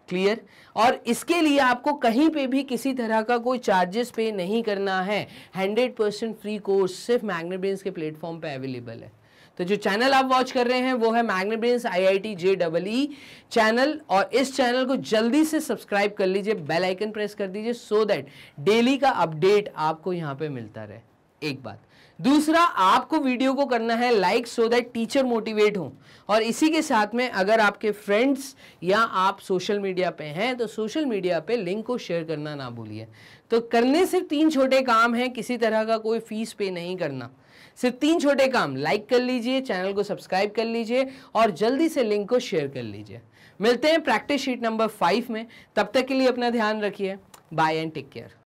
क्लियर. और इसके लिए आपको कहीं पे भी किसी तरह का कोई चार्जेस पे नहीं करना है. 100% फ्री कोर्स सिर्फ मैग्नेटब्रेन्स के प्लेटफॉर्म पे अवेलेबल है. तो जो चैनल आप वॉच कर रहे हैं वो है मैग्नेटब्रेन्स IIT JEE चैनल, और इस चैनल को जल्दी से सब्सक्राइब कर लीजिए, बेल आइकन प्रेस कर दीजिए, सो दैट डेली का अपडेट आपको यहाँ पे मिलता रहे. एक बात. दूसरा, आपको वीडियो को करना है like so that teacher motivate हो। और इसी के साथ में अगर आपके फ्रेंड्स या आप सोशल मीडिया पे हैं तो सोशल मीडिया पे लिंक को शेयर करना ना भूलिए। तो करने सिर्फ 3 छोटे काम हैं, किसी तरह का कोई फीस पे नहीं करना, सिर्फ 3 छोटे काम। लाइक कर लीजिए, चैनल को सब्सक्राइब कर लीजिए और जल्दी से लिंक को शेयर कर लीजिए। मिलते हैं प्रैक्टिस शीट नंबर 5 में, तब तक के लिए अपना ध्यान रखिए। Bye and take care.